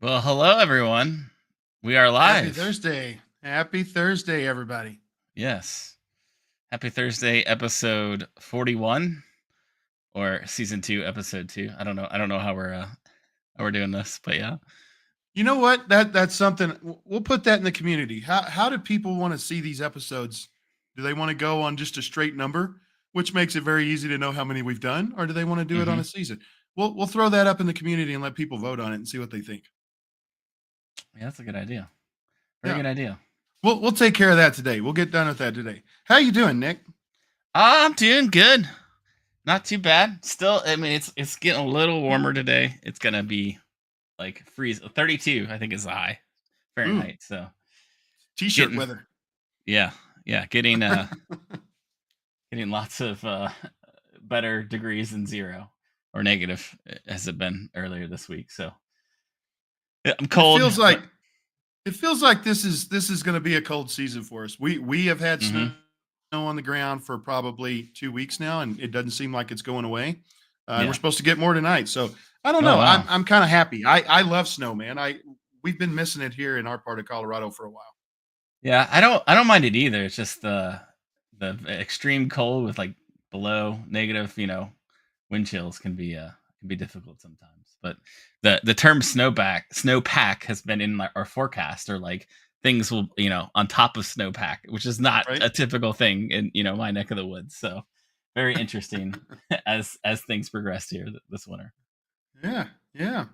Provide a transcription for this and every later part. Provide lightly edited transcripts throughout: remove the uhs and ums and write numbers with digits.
Well, hello everyone. We are Happy live. Thursday. Happy Thursday, everybody. Yes. Happy Thursday, episode 41 or season 2, episode 2. I don't know how we're doing this, but yeah. You know what? That's something we'll put that in the community. How do people want to see these episodes? Do they want to go on just a straight number, which makes it very easy to know how many we've done, or do they want to do it on a Mhm. season? We'll throw that up in the community and let people vote on it and see what they think. Yeah, that's a good idea. Very Yeah. good idea. We'll take care of that today. We'll get done with that today. How you doing, Nick? I'm doing good. Not too bad. Still, I mean it's getting a little warmer today. It's going to be like freeze 32, I think is the high Ooh, Fahrenheit. So, t-shirt getting weather. yeah, yeah, getting lots of better degrees than zero or negative has it been earlier this week. So yeah, I'm it cold, feels but like It feels like this is going to be a cold season for us. We have had hmm snow on the ground for probably 2 weeks now, and it doesn't seem like it's going away. And we're yeah. supposed to get more tonight, so I don't Oh know. I'm wow. I'm kind of happy. I love snow, man. We've been missing it here in our part of Colorado for a while. Yeah, I don't mind it either. It's just the extreme cold with like below negative, wind chills can be difficult sometimes. But the term snowpack has been in our forecast, or like things will, on top of snowpack, which is not Right? a typical thing in, my neck of the woods. So very interesting as things progressed here this winter. Yeah, yeah.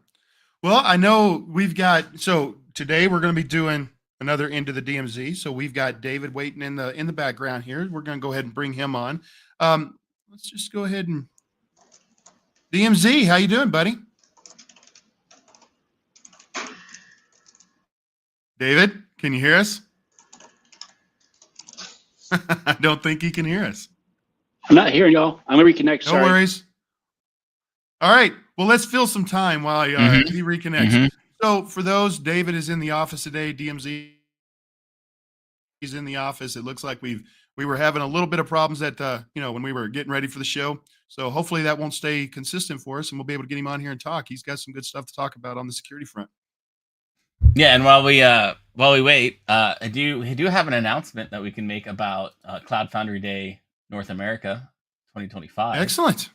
Well, I know we've got so today we're going to be doing another Into the DMZ. So we've got David waiting in the background here. We're going to go ahead and bring him on. Let's just go ahead and DMZ. How you doing, buddy? David, can you hear us? I don't think he can hear us. I'm not hearing y'all. I'm gonna reconnect. No Sorry. worries. All right. Well, let's fill some time while hmm he reconnects. hmm So, for those, David is in the office today. DMZ is in the office. It looks like we were having a little bit of problems at when we were getting ready for the show. So hopefully that won't stay consistent for us, and we'll be able to get him on here and talk. He's got some good stuff to talk about on the security front. Yeah, and while we wait, I do have an announcement that we can make about Cloud Foundry Day North America 2025. Excellent.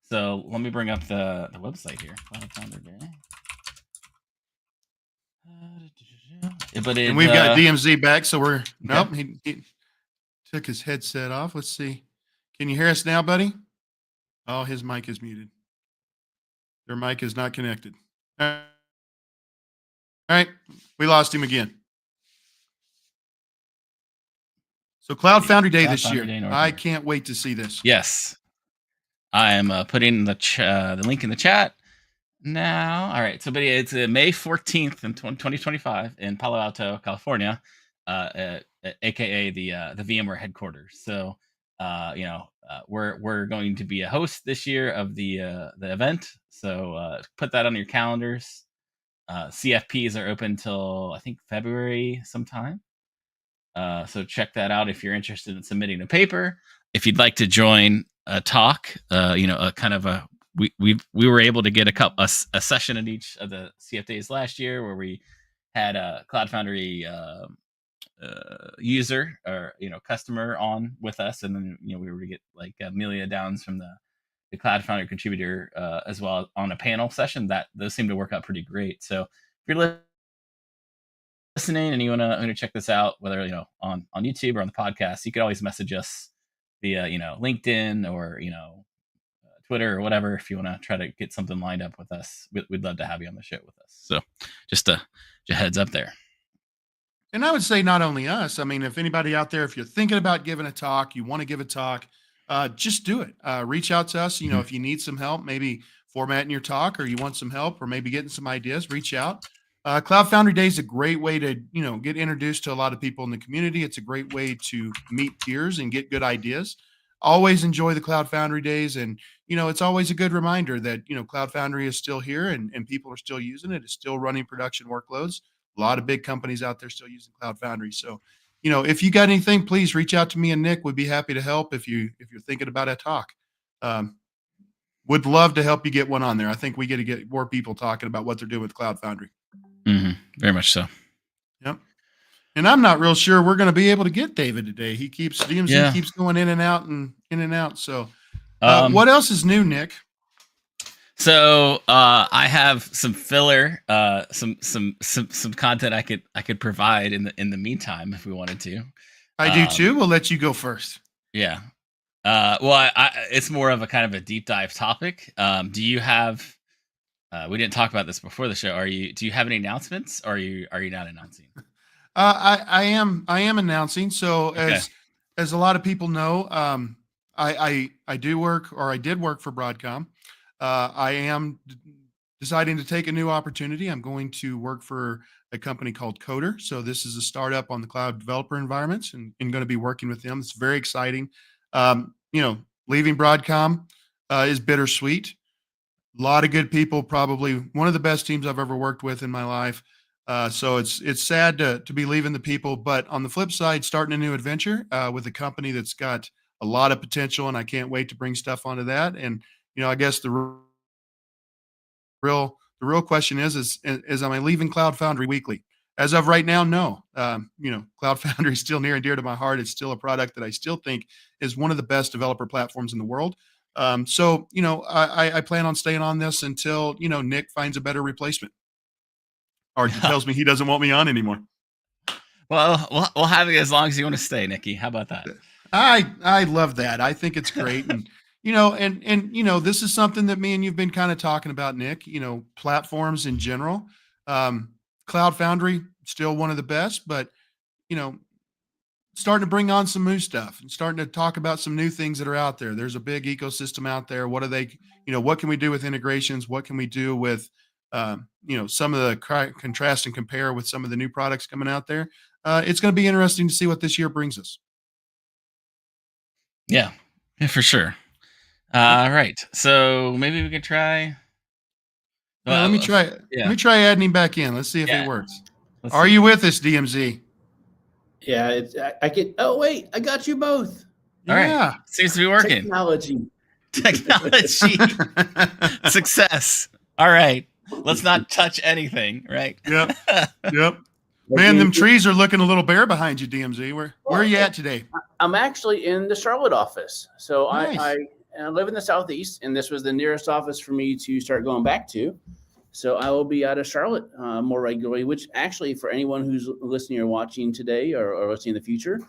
So let me bring up the website here. Cloud Foundry Day. But And it we've got DMZ back, so we're okay. nope. He took his headset off. Let's see. Can you hear us now, buddy? Oh, his mic is muted. Their mic is not connected. All right. We lost him again. So Cloud Foundry Day Cloud this Foundry year. Day North I America. can't wait to see this. Yes, I am putting the link in the chat now. All right, so but it's May 14th in 2025 in Palo Alto, California, aka the VMware headquarters. So we're going to be a host this year of the event. So put that on your calendars. CFPs are open till I think February sometime. So check that out if you're interested in submitting a paper. If you'd like to join a talk, a kind of a we were able to get a session at each of the CF days last year where we had a Cloud Foundry user or customer on with us, and then we were to get like Amelia Downs from the Cloud Foundry contributor as well on a panel session. That those seem to work out pretty great. So if you're listening and you want to check this out, whether on YouTube or on the podcast, you could always message us via LinkedIn or Twitter or whatever if you want to try to get something lined up with us. We'd love to have you on the show with us. So just a heads up there. And I would say not only us. I mean, if anybody out there, if you're thinking about giving a talk, you want to give a talk, just do it. Reach out to us. Mhm. If you need some help, maybe formatting your talk, or you want some help, or maybe getting some ideas, reach out. Cloud Foundry Day is a great way to get introduced to a lot of people in the community. It's a great way to meet peers and get good ideas. Always enjoy the Cloud Foundry days, and it's always a good reminder that Cloud Foundry is still here, and people are still using it. It's still running production workloads. A lot of big companies out there still using Cloud Foundry. So, if you got anything, please reach out to me and Nick. We'd be happy to help if you're thinking about a talk. Um, would love to help you get one on there. I think we get to get more people talking about what they're doing with Cloud Foundry. Very much so. Yep. And I'm not real sure we're going to be able to get David today. DMZ keeps going in and out and in and out. So what else is new, Nick? So I have some filler, some content I could provide in the meantime if we wanted to. I do too. We'll let you go first. Yeah. Well, it's more of a kind of a deep dive topic. Do you have? We didn't talk about this before the show. Do you have any announcements, or are you not announcing? I am announcing. So as a lot of people know, I do work, or I did work for Broadcom. I am deciding to take a new opportunity. I'm going to work for a company called Coder. So this is a startup on the cloud developer environments, and going to be working with them. It's very exciting. Leaving Broadcom is bittersweet. A lot of good people, probably one of the best teams I've ever worked with in my life. So it's sad to be leaving the people, but on the flip side, starting a new adventure with a company that's got a lot of potential, and I can't wait to bring stuff onto that. And I guess the real question is am I leaving Cloud Foundry Weekly? As of right now, no. Cloud Foundry is still near and dear to my heart. It's still a product that I still think is one of the best developer platforms in the world. I plan on staying on this until Nick finds a better replacement, or tells me he doesn't want me on anymore. Well, we'll have it as long as you want to stay, Nikki. How about that? I love that. I think it's great. And this is something that me and you've been kind of talking about, Nick. Platforms in general. Cloud Foundry, still one of the best, but starting to bring on some new stuff and starting to talk about some new things that are out there. There's a big ecosystem out there. What are they? What can we do with integrations? What can we do with some of the contrast and compare with some of the new products coming out there? It's going to be interesting to see what this year brings us. Yeah, for sure. Right. So maybe we could try. Let me try. Yeah. Let me try adding him back in. Let's see if it works. Are see. You with us, DMZ? Yeah, I can. Oh wait, I got you both. All right. Seems to be working. Technology. Success. All right. Let's not touch anything, right? Yep. Man, them trees are looking a little bare behind you, DMZ. Where are you at today? I'm actually in the Charlotte office. So nice. I live in the Southeast, and this was the nearest office for me to start going back to. So I will be out of Charlotte more regularly, which actually for anyone who's listening or watching today or listening in the future,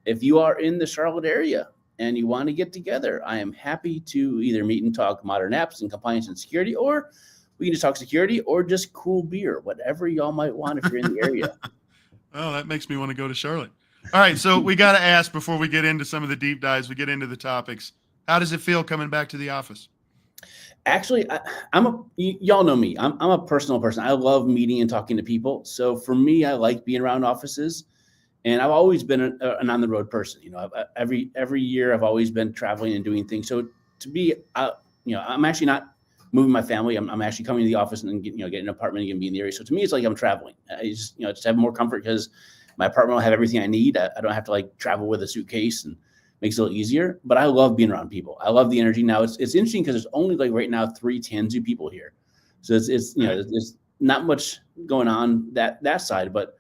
if you are in the Charlotte area and you want to get together, I am happy to either meet and talk modern apps and compliance and security, or we can just talk security or just cool beer, whatever y'all might want if you're in the area. Oh, that makes me want to go to Charlotte. All right. So we got to ask before we get into some of the deep dives, we get into the topics. How does it feel coming back to the office? Actually, y'all know me. I'm a personal person. I love meeting and talking to people. So for me, I like being around offices, and I've always been an on the road person. Every year I've always been traveling and doing things. So to be, I'm actually not moving my family. I'm actually coming to the office and getting an apartment and be in the area. So to me, it's like I'm traveling. I just have more comfort because my apartment will have everything I need. I don't have to travel with a suitcase, and makes it a little easier. But I love being around people. I love the energy. Now it's interesting because there's only right now 3 Tanzu people here. So it's there's not much going on that side, but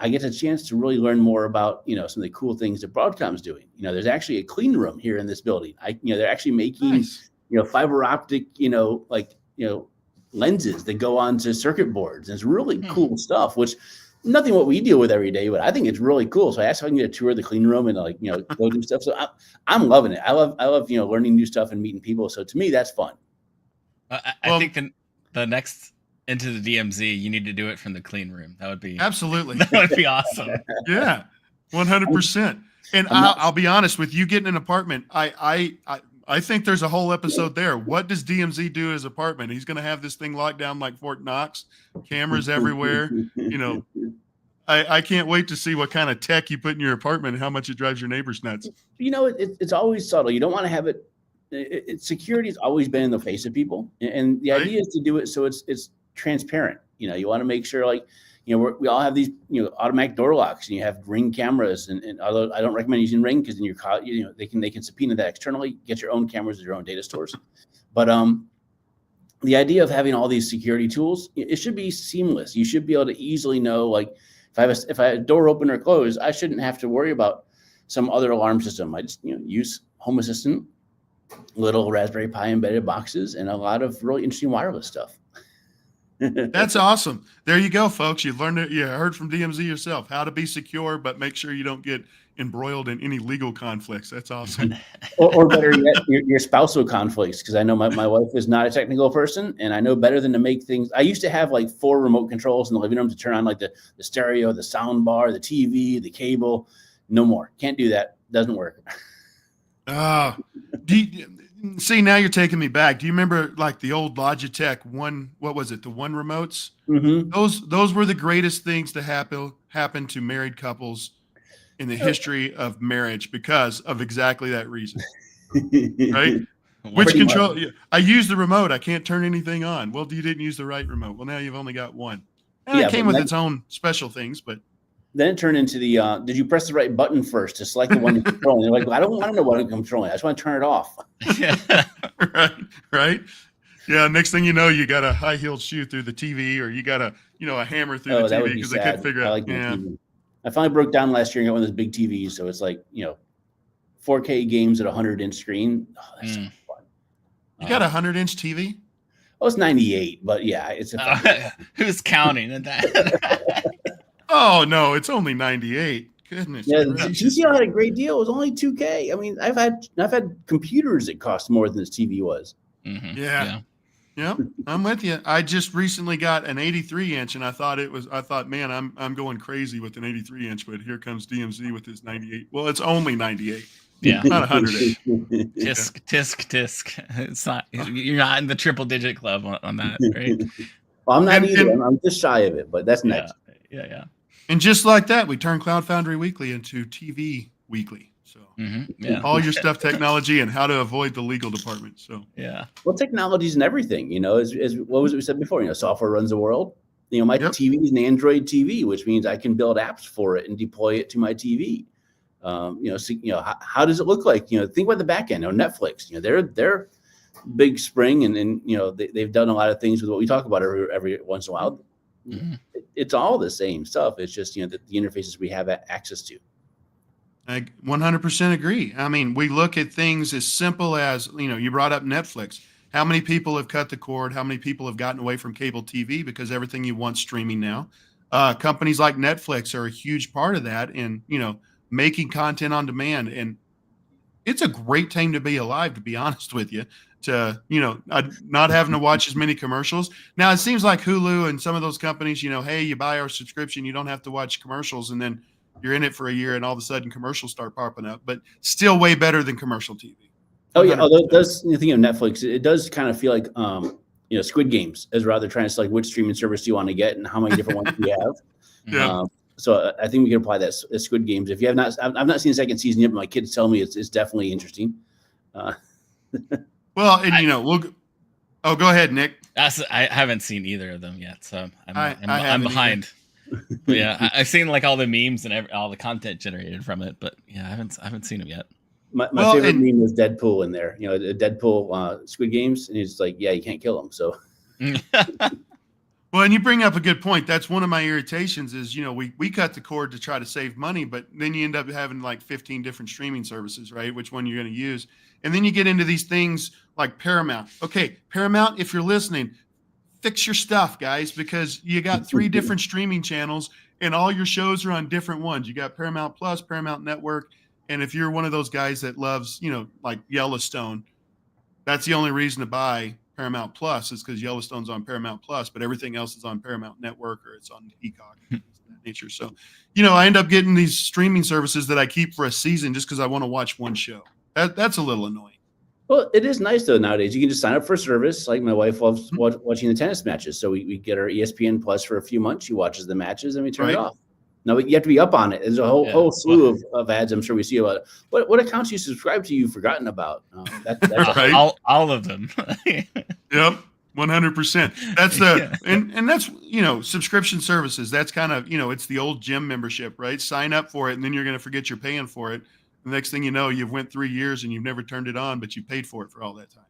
I get a chance to really learn more about some of the cool things that Broadcom's doing. There's actually a clean room here in this building. They're actually making fiber optic lenses that go onto circuit boards. And it's really cool stuff, which nothing what we deal with every day, but I think it's really cool. So I asked if I can get a tour of the clean room and go do stuff. So I'm loving it. I love learning new stuff and meeting people. So to me, that's fun. I think the next Into the DMZ, you need to do it from the clean room. That would be absolutely. That would be awesome. Yeah, 100%. And I'll be honest with you, getting an apartment. I think there's a whole episode there. What does DMZ do as apartment? He's going to have this thing locked down like Fort Knox, cameras everywhere. I can't wait to see what kind of tech you put in your apartment and how much it drives your neighbors nuts. It's always subtle. You don't want to have it. Security has always been in the face of people. And the idea is to do it so it's transparent. You want to make sure we all have these, automatic door locks, and you have Ring cameras. And although I don't recommend using Ring because then they can subpoena that externally, get your own cameras at your own data stores. But the idea of having all these security tools, it should be seamless. You should be able to easily know, like, if I have a door open or close, I shouldn't have to worry about some other alarm system. I just use Home Assistant, little Raspberry Pi embedded boxes, and a lot of really interesting wireless stuff. That's awesome. There you go, folks. You learned it. You heard from DMZ yourself how to be secure, but make sure you don't get embroiled in any legal conflicts. That's awesome. or better yet, your spousal conflicts. Because I know my wife is not a technical person, and I know better than to make things. I used to have like 4 remote controls in the living room to turn on like the stereo, the sound bar, the TV, the cable. No more. Can't do that. Doesn't work. See, now you're taking me back. Do you remember like the old Logitech what was it? The One remotes? Mm-hmm. Those were the greatest things to happen to married couples in the history of marriage because of exactly that reason. Right? Which control? I use the remote. I can't turn anything on. Well, you didn't use the right remote. Well, now you've only got one. And it came with its own special things, but then it turned into the did you press the right button first to select the one you're controlling? They're like, well, I don't want to know what I'm controlling. I just want to turn it off. Right. Yeah. Next thing you know, you got a high heeled shoe through the TV, or you got a hammer through the TV because they couldn't figure out. I finally broke down last year and got one of those big TVs, so it's like 4K games at a 100-inch screen. Oh, that's so fun. You got a 100-inch TV? Oh, it's 98, but yeah, it's who's counting at that? Oh no, it's only 98. Goodness. Yeah, GCL had a great deal. It was only 2K. I mean, I've had computers that cost more than this TV was. Mm-hmm. Yeah. Yep, I'm with you. I just recently got an 83-inch, and I thought, man, I'm going crazy with an 83-inch, but here comes DMZ with his 98. Well, it's only 98. Yeah, not 100. Tisk. It's not. You're not in the triple-digit club on that, right? Well, I'm not either. I'm just shy of it, but that's next. Yeah. And just like that, we turned Cloud Foundry Weekly into TV Weekly. So all your stuff, technology, and how to avoid the legal department. So well, technology's in everything. As what was it we said before? Software runs the world. My TV is an Android TV, which means I can build apps for it and deploy it to my TV. How does it look like? Think about the back end. Netflix. They're big spring, and they've done a lot of things with what we talk about every once in a while. Mm-hmm. It's all the same stuff. It's just the interfaces we have access to. I 100% agree. I mean, we look at things as simple as you brought up Netflix. How many people have cut the cord? How many people have gotten away from cable TV because everything you want streaming now? Companies like Netflix are a huge part of that, and making content on demand. And it's a great time to be alive, to be honest with you. To not having to watch as many commercials. Now it seems like Hulu and some of those companies, hey, you buy our subscription, you don't have to watch commercials, and then you're in it for a year, and all of a sudden commercials start popping up. But still, way better than commercial TV. 100%. Oh yeah, although it does. The thing of Netflix, it does kind of feel like Squid Games, as rather trying to select which streaming service do you want to get and how many different ones you have. Yeah. So I think we can apply that as Squid Games. If you have not, I've not seen the second season yet, but my kids tell me it's definitely interesting. Well, and we'll. Oh, go ahead, Nick. I haven't seen either of them yet, so I'm behind. But I've seen like all the memes and all the content generated from it, but I haven't seen them yet. My favorite meme was Deadpool in there. Deadpool Squid Games, and he's like, you can't kill him. So. Well, and you bring up a good point. That's one of my irritations is, we cut the cord to try to save money, but then you end up having like 15 different streaming services, right? Which one you're going to use. And then you get into these things like Paramount. Okay, Paramount, if you're listening, fix your stuff, guys, because you got 3 different streaming channels and all your shows are on different ones. You got Paramount Plus, Paramount Network. And if you're one of those guys that loves, like Yellowstone, that's the only reason to buy Paramount Plus is because Yellowstone's on Paramount Plus, but everything else is on Paramount Network or it's on Peacock and that nature. So, I end up getting these streaming services that I keep for a season just because I want to watch one show. That's a little annoying. Well, it is nice though nowadays. You can just sign up for a service. Like my wife loves watching the tennis matches, so we get our ESPN Plus for a few months. She watches the matches and we turn it off. No, you have to be up on it. There's a whole slew of ads I'm sure we see about it. What accounts you subscribe to you've forgotten about? That's right. all of them. Yep, 100%. That's and that's subscription services. That's kind of it's the old gym membership, right? Sign up for it, and then you're going to forget you're paying for it. The next thing you know, you've went 3 years and you've never turned it on, but you paid for it for all that time.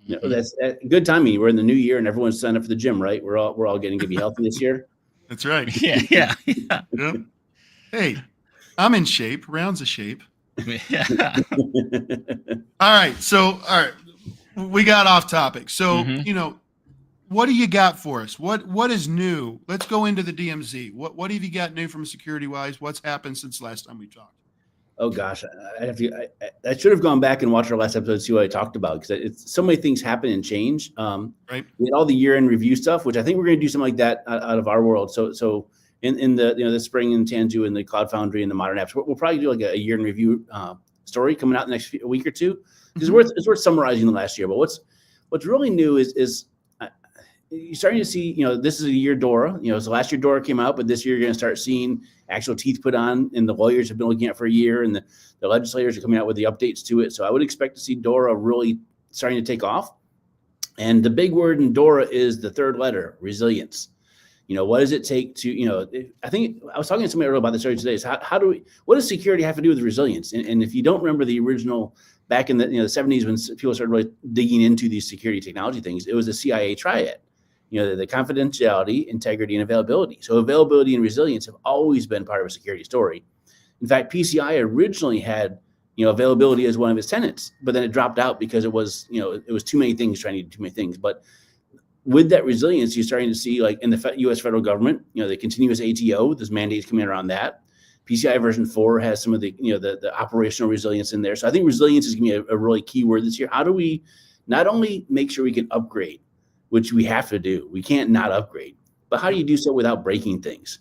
That's good timing. We're in the new year and everyone's signed up for the gym, right? We're all getting to be healthy this year. That's right. Yeah. Yep. Hey, I'm in shape. Round's a shape. Yeah. All right. So, we got off topic. So, what do you got for us? What is new? Let's go into the DMZ. What have you got new from security wise? What's happened since last time we talked? Oh gosh, I should have gone back and watched our last episode to see what I talked about, because it's so many things happen and change. Right. We had all the year-end review stuff, which I think we're going to do something like that out of our world. So in the the spring in Tanzu and the Cloud Foundry and the modern apps, we'll probably do like a year-end review story coming out in the next week or two, because it's worth summarizing the last year. But what's really new is you're starting to see, this is a year DORA, so last year DORA came out, but this year you're going to start seeing actual teeth put on, and the lawyers have been looking at it for a year, and the legislators are coming out with the updates to it. So I would expect to see DORA really starting to take off. And the big word in DORA is the third letter, resilience. What does it take to, I think I was talking to somebody earlier about this earlier today, is what does security have to do with resilience? And if you don't remember the original, back in the 70s, when people started really digging into these security technology things, it was the CIA triad. The confidentiality, integrity, and availability. So availability and resilience have always been part of a security story. In fact, PCI originally had, availability as one of its tenets, but then it dropped out because it was too many things trying to do too many things. But with that resilience, you're starting to see, like in the U.S. federal government, the continuous ATO, there's mandates coming around that. PCI version 4 has some of the, the operational resilience in there. So I think resilience is going to be a really key word this year. How do we not only make sure we can upgrade, which we have to do, we can't not upgrade, but how do you do so without breaking things?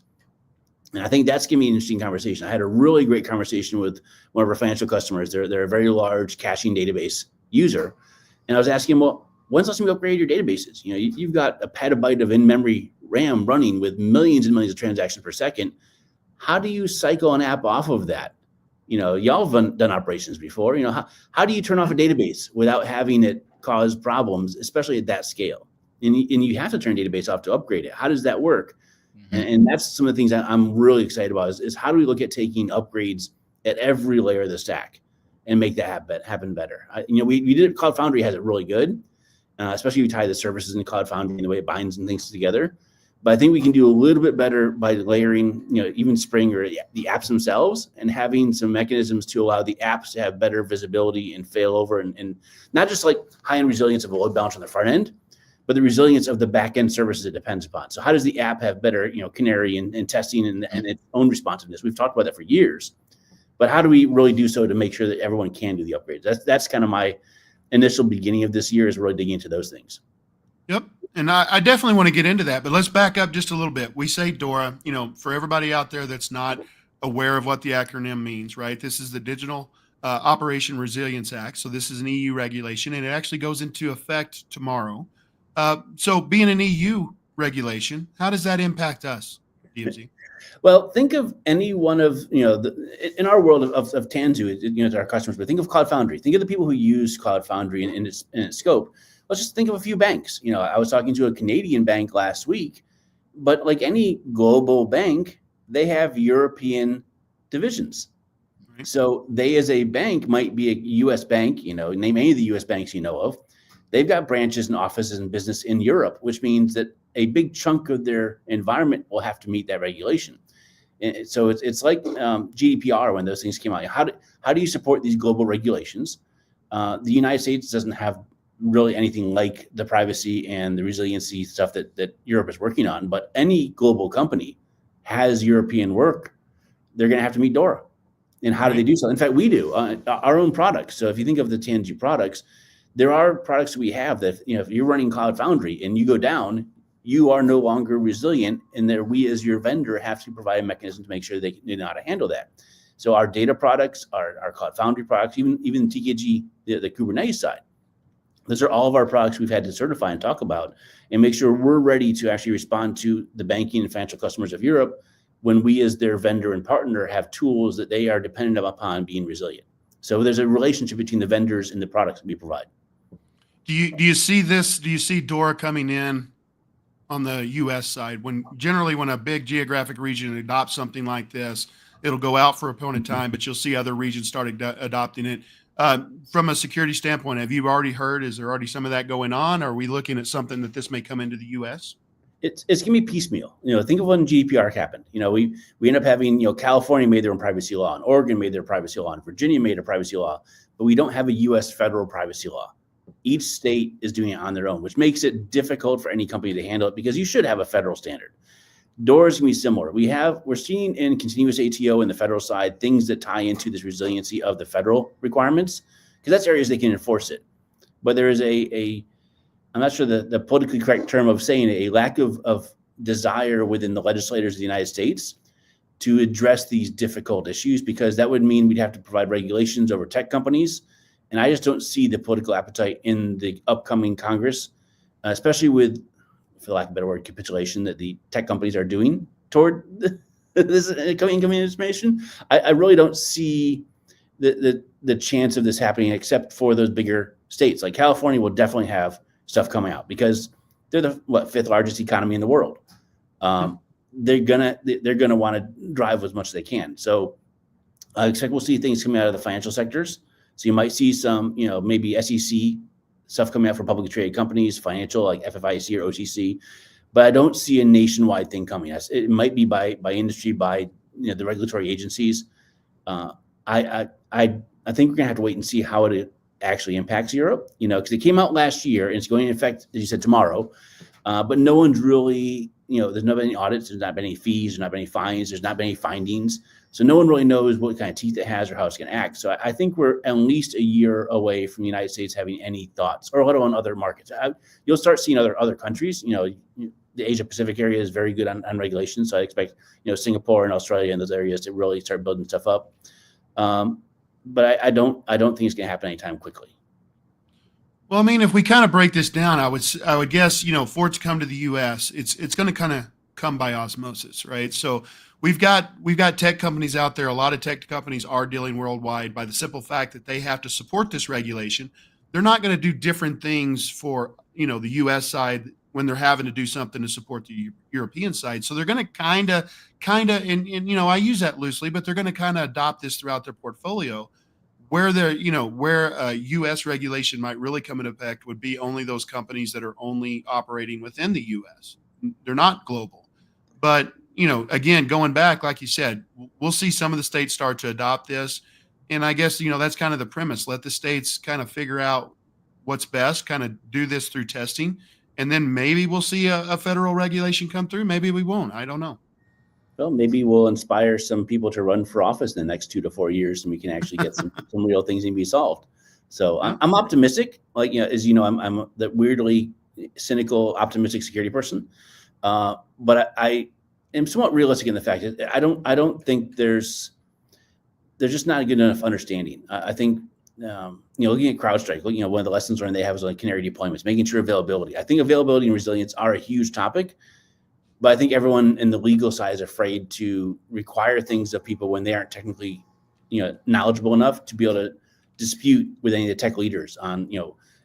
And I think that's going to be an interesting conversation. I had a really great conversation with one of our financial customers. They're a very large caching database user. And I was asking him, well, when's the last time you upgraded your databases? You've got a petabyte of in-memory RAM running with millions and millions of transactions per second. How do you cycle an app off of that? Y'all have done operations before. How do you turn off a database without having it cause problems, especially at that scale? And you have to turn database off to upgrade it. How does that work? And that's some of the things that I'm really excited about is how do we look at taking upgrades at every layer of the stack and make that happen better? We did it. Cloud Foundry has it really good, especially if you tie the services in Cloud Foundry and the way it binds and things together. But I think we can do a little bit better by layering, even Spring or the apps themselves, and having some mechanisms to allow the apps to have better visibility and failover, and not just like high-end resilience of a load balance on the front end, but the resilience of the back-end services it depends upon. So how does the app have better, canary and testing and its own responsiveness? We've talked about that for years, but how do we really do so to make sure that everyone can do the upgrades? That's kind of my initial beginning of this year, is really digging into those things. Yep. And I definitely want to get into that, but let's back up just a little bit. We say DORA, for everybody out there that's not aware of what the acronym means, right? This is the Digital Operation Resilience Act. So this is an EU regulation, and it actually goes into effect tomorrow. So being an EU regulation, how does that impact us, DMZ? Well, think of any one of, in our world of Tanzu, to our customers, but think of Cloud Foundry. Think of the people who use Cloud Foundry in its scope. Let's just think of a few banks. I was talking to a Canadian bank last week, but like any global bank, they have European divisions. Right. So they, as a bank, might be a U.S. bank, name any of the U.S. banks you know of. They've got branches and offices and business in Europe, which means that a big chunk of their environment will have to meet that regulation. And so it's like GDPR when those things came out. How do you support these global regulations? The United States doesn't have really anything like the privacy and the resiliency stuff that Europe is working on, but any global company has European work. They're going to have to meet DORA. And how do they do so? In fact, we do our own products. So if you think of the TNG products, there are products we have that, if you're running Cloud Foundry and you go down, you are no longer resilient, and that we as your vendor have to provide a mechanism to make sure they know how to handle that. So our data products, our Cloud Foundry products, even TKG, the Kubernetes side, those are all of our products we've had to certify and talk about and make sure we're ready to actually respond to the banking and financial customers of Europe when we as their vendor and partner have tools that they are dependent upon being resilient. So there's a relationship between the vendors and the products that we provide. Do you see this? Do you see DORA coming in on the U.S. side? When a big geographic region adopts something like this, it'll go out for a point in time, but you'll see other regions start adopting it. From a security standpoint, have you already heard, is there already some of that going on? Are we looking at something that this may come into the U.S.? It's gonna be piecemeal. Think of when GDPR happened. We end up having, California made their own privacy law, and Oregon made their privacy law, and Virginia made a privacy law, but we don't have a U.S. federal privacy law. Each state is doing it on their own, which makes it difficult for any company to handle it, because you should have a federal standard. DORA is gonna be similar. We're seeing in continuous ATO in the federal side things that tie into this resiliency of the federal requirements, because that's areas they can enforce it. But there is I'm not sure the politically correct term of saying it, a lack of desire within the legislators of the United States to address these difficult issues, because that would mean we'd have to provide regulations over tech companies. And I just don't see the political appetite in the upcoming Congress, especially with, for lack of a better word, capitulation that the tech companies are doing toward this incoming administration. I really don't see the chance of this happening, except for those bigger states. Like California will definitely have stuff coming out, because they're the fifth largest economy in the world. They're gonna want to drive as much as they can. So I expect we'll see things coming out of the financial sectors. So you might see some, maybe SEC stuff coming out for publicly traded companies, financial like FFIC or OCC, but I don't see a nationwide thing coming. It might be by industry, by the regulatory agencies. I think we're gonna have to wait and see how it actually impacts Europe, because it came out last year and it's going into effect, as you said, tomorrow. But no one's really, there's not been any audits, there's not been any fees, there's not been any fines, there's not been any findings. So no one really knows what kind of teeth it has or how it's going to act. So I think we're at least a year away from the United States having any thoughts, or let alone other markets. You'll start seeing other countries. The Asia Pacific area is very good on regulation. So I expect, Singapore and Australia and those areas to really start building stuff up. But I don't think it's going to happen anytime quickly. Well, I mean, if we kind of break this down, I would guess, for it to come to the U.S., it's going to kind of come by osmosis, right? So we've got tech companies out there. A lot of tech companies are dealing worldwide by the simple fact that they have to support this regulation. They're not going to do different things for, the U.S. side when they're having to do something to support the European side. So they're going to kind of, and I use that loosely, but they're going to kind of adopt this throughout their portfolio. Where U.S. regulation might really come into effect would be only those companies that are only operating within the U.S. They're not global. But, again, going back, like you said, we'll see some of the states start to adopt this. And I guess, that's kind of the premise. Let the states kind of figure out what's best, kind of do this through testing. And then maybe we'll see a federal regulation come through. Maybe we won't. I don't know. Well, maybe we'll inspire some people to run for office in the next 2 to 4 years, and we can actually get some real things to be solved. So I'm optimistic. Like, as I'm the weirdly cynical, optimistic security person. But I am somewhat realistic in the fact that I don't think there's just not a good enough understanding. I think, looking at CrowdStrike, one of the lessons learned they have is like canary deployments, making sure availability. I think availability and resilience are a huge topic. But I think everyone in the legal side is afraid to require things of people when they aren't technically, knowledgeable enough to be able to dispute with any of the tech leaders on,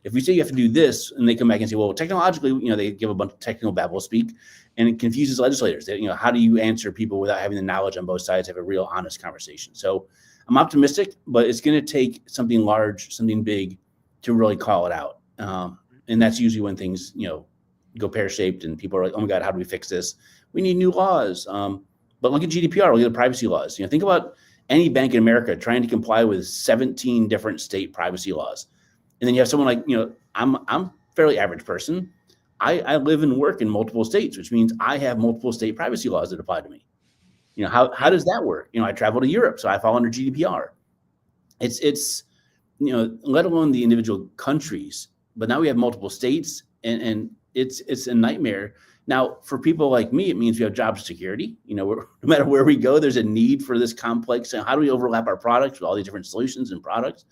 if we say you have to do this, and they come back and say, well, technologically, they give a bunch of technical babble speak, and it confuses legislators. How do you answer people without having the knowledge on both sides, have a real honest conversation? So I'm optimistic, but it's going to take something large, something big to really call it out. And that's usually when things, go pear-shaped and people are like, oh my God, how do we fix this? We need new laws. But look at GDPR, look at the privacy laws. Think about any bank in America trying to comply with 17 different state privacy laws. And then you have someone like, I'm a fairly average person. I live and work in multiple states, which means I have multiple state privacy laws that apply to me. How does that work? I travel to Europe, so I fall under GDPR. It's let alone the individual countries, but now we have multiple states and it's a nightmare. Now, for people like me, it means we have job security. No matter where we go, there's a need for this complex. How do we overlap our products with all these different solutions and products?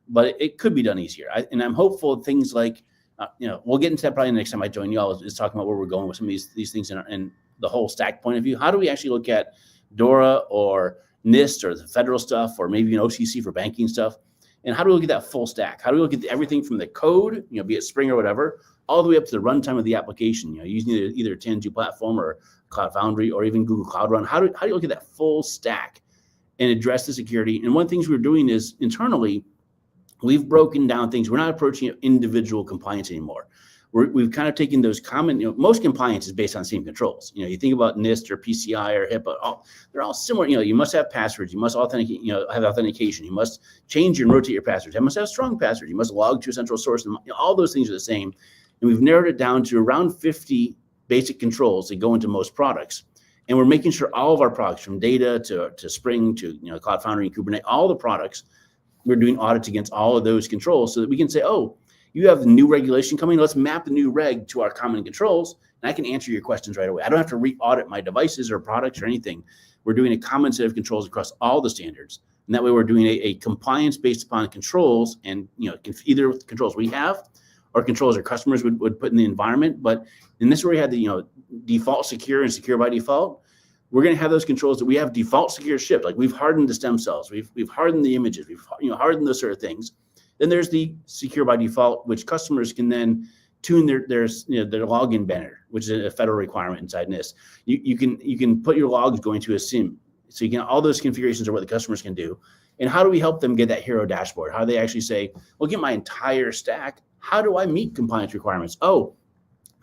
But it could be done easier. And I'm hopeful things like, we'll get into that probably next time I join you all, is talking about where we're going with some of these things and the whole stack point of view. How do we actually look at DORA or NIST or the federal stuff, or maybe an OCC for banking stuff? And how do we look at that full stack? How do we look at everything from the code, be it Spring or whatever, all the way up to the runtime of the application, using either a TNG platform or Cloud Foundry or even Google Cloud Run? How do you look at that full stack and address the security? And one of the things we're doing is internally, we've broken down things. We're not approaching individual compliance anymore. We've kind of taken those common, most compliance is based on same controls. You think about NIST or PCI or HIPAA, they're all similar. You must have passwords. You must authenticate, have authentication. You must change and rotate your passwords. You must have strong passwords. You must log to a central source. And all those things are the same. And we've narrowed it down to around 50 basic controls that go into most products. And we're making sure all of our products, from data to Spring to Cloud Foundry and Kubernetes, all the products, we're doing audits against all of those controls so that we can say, oh, you have the new regulation coming. Let's map the new reg to our common controls, and I can answer your questions right away. I don't have to re-audit my devices or products or anything. We're doing a common set of controls across all the standards, and that way we're doing a compliance based upon controls, and either controls we have or controls our customers would put in the environment. But in this, where we had the default secure and secure by default, we're going to have those controls that we have default secure shipped. Like we've hardened the stem cells, we've hardened the images, we've hardened those sort of things. Then there's the secure by default, which customers can then tune their login banner, which is a federal requirement inside NIST. You can put your logs going to a SIM, so you can, all those configurations are what the customers can do. And how do we help them get that hero dashboard? How do they actually say, well, get my entire stack. How do I meet compliance requirements? Oh,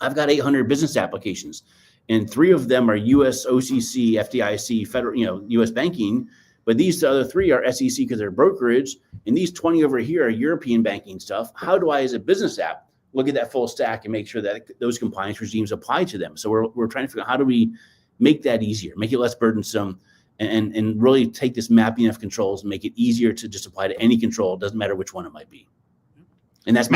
I've got 800 business applications, and 3 of them are US OCC, FDIC, federal, US banking. But these other 3 are SEC because they're brokerage, and these 20 over here are European banking stuff. How do I, as a business app, look at that full stack and make sure that those compliance regimes apply to them? So we're trying to figure out, how do we make that easier, make it less burdensome, and really take this mapping of controls and make it easier to just apply to any control. It doesn't matter which one it might be. And that's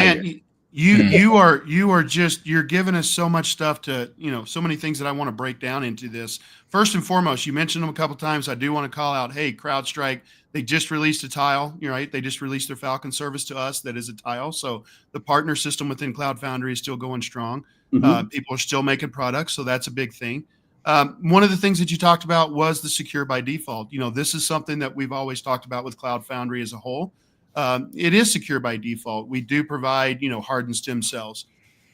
you're giving us so much stuff to, so many things that I want to break down into this. First and foremost, you mentioned them a couple of times. I do want to call out, hey, CrowdStrike, they just released a tile, right? They just released their Falcon service to us. That is a tile. So the partner system within Cloud Foundry is still going strong. Mm-hmm. People are still making products. So that's a big thing. One of the things that you talked about was the secure by default. This is something that we've always talked about with Cloud Foundry as a whole. It is secure by default. We do provide, hardened stem cells.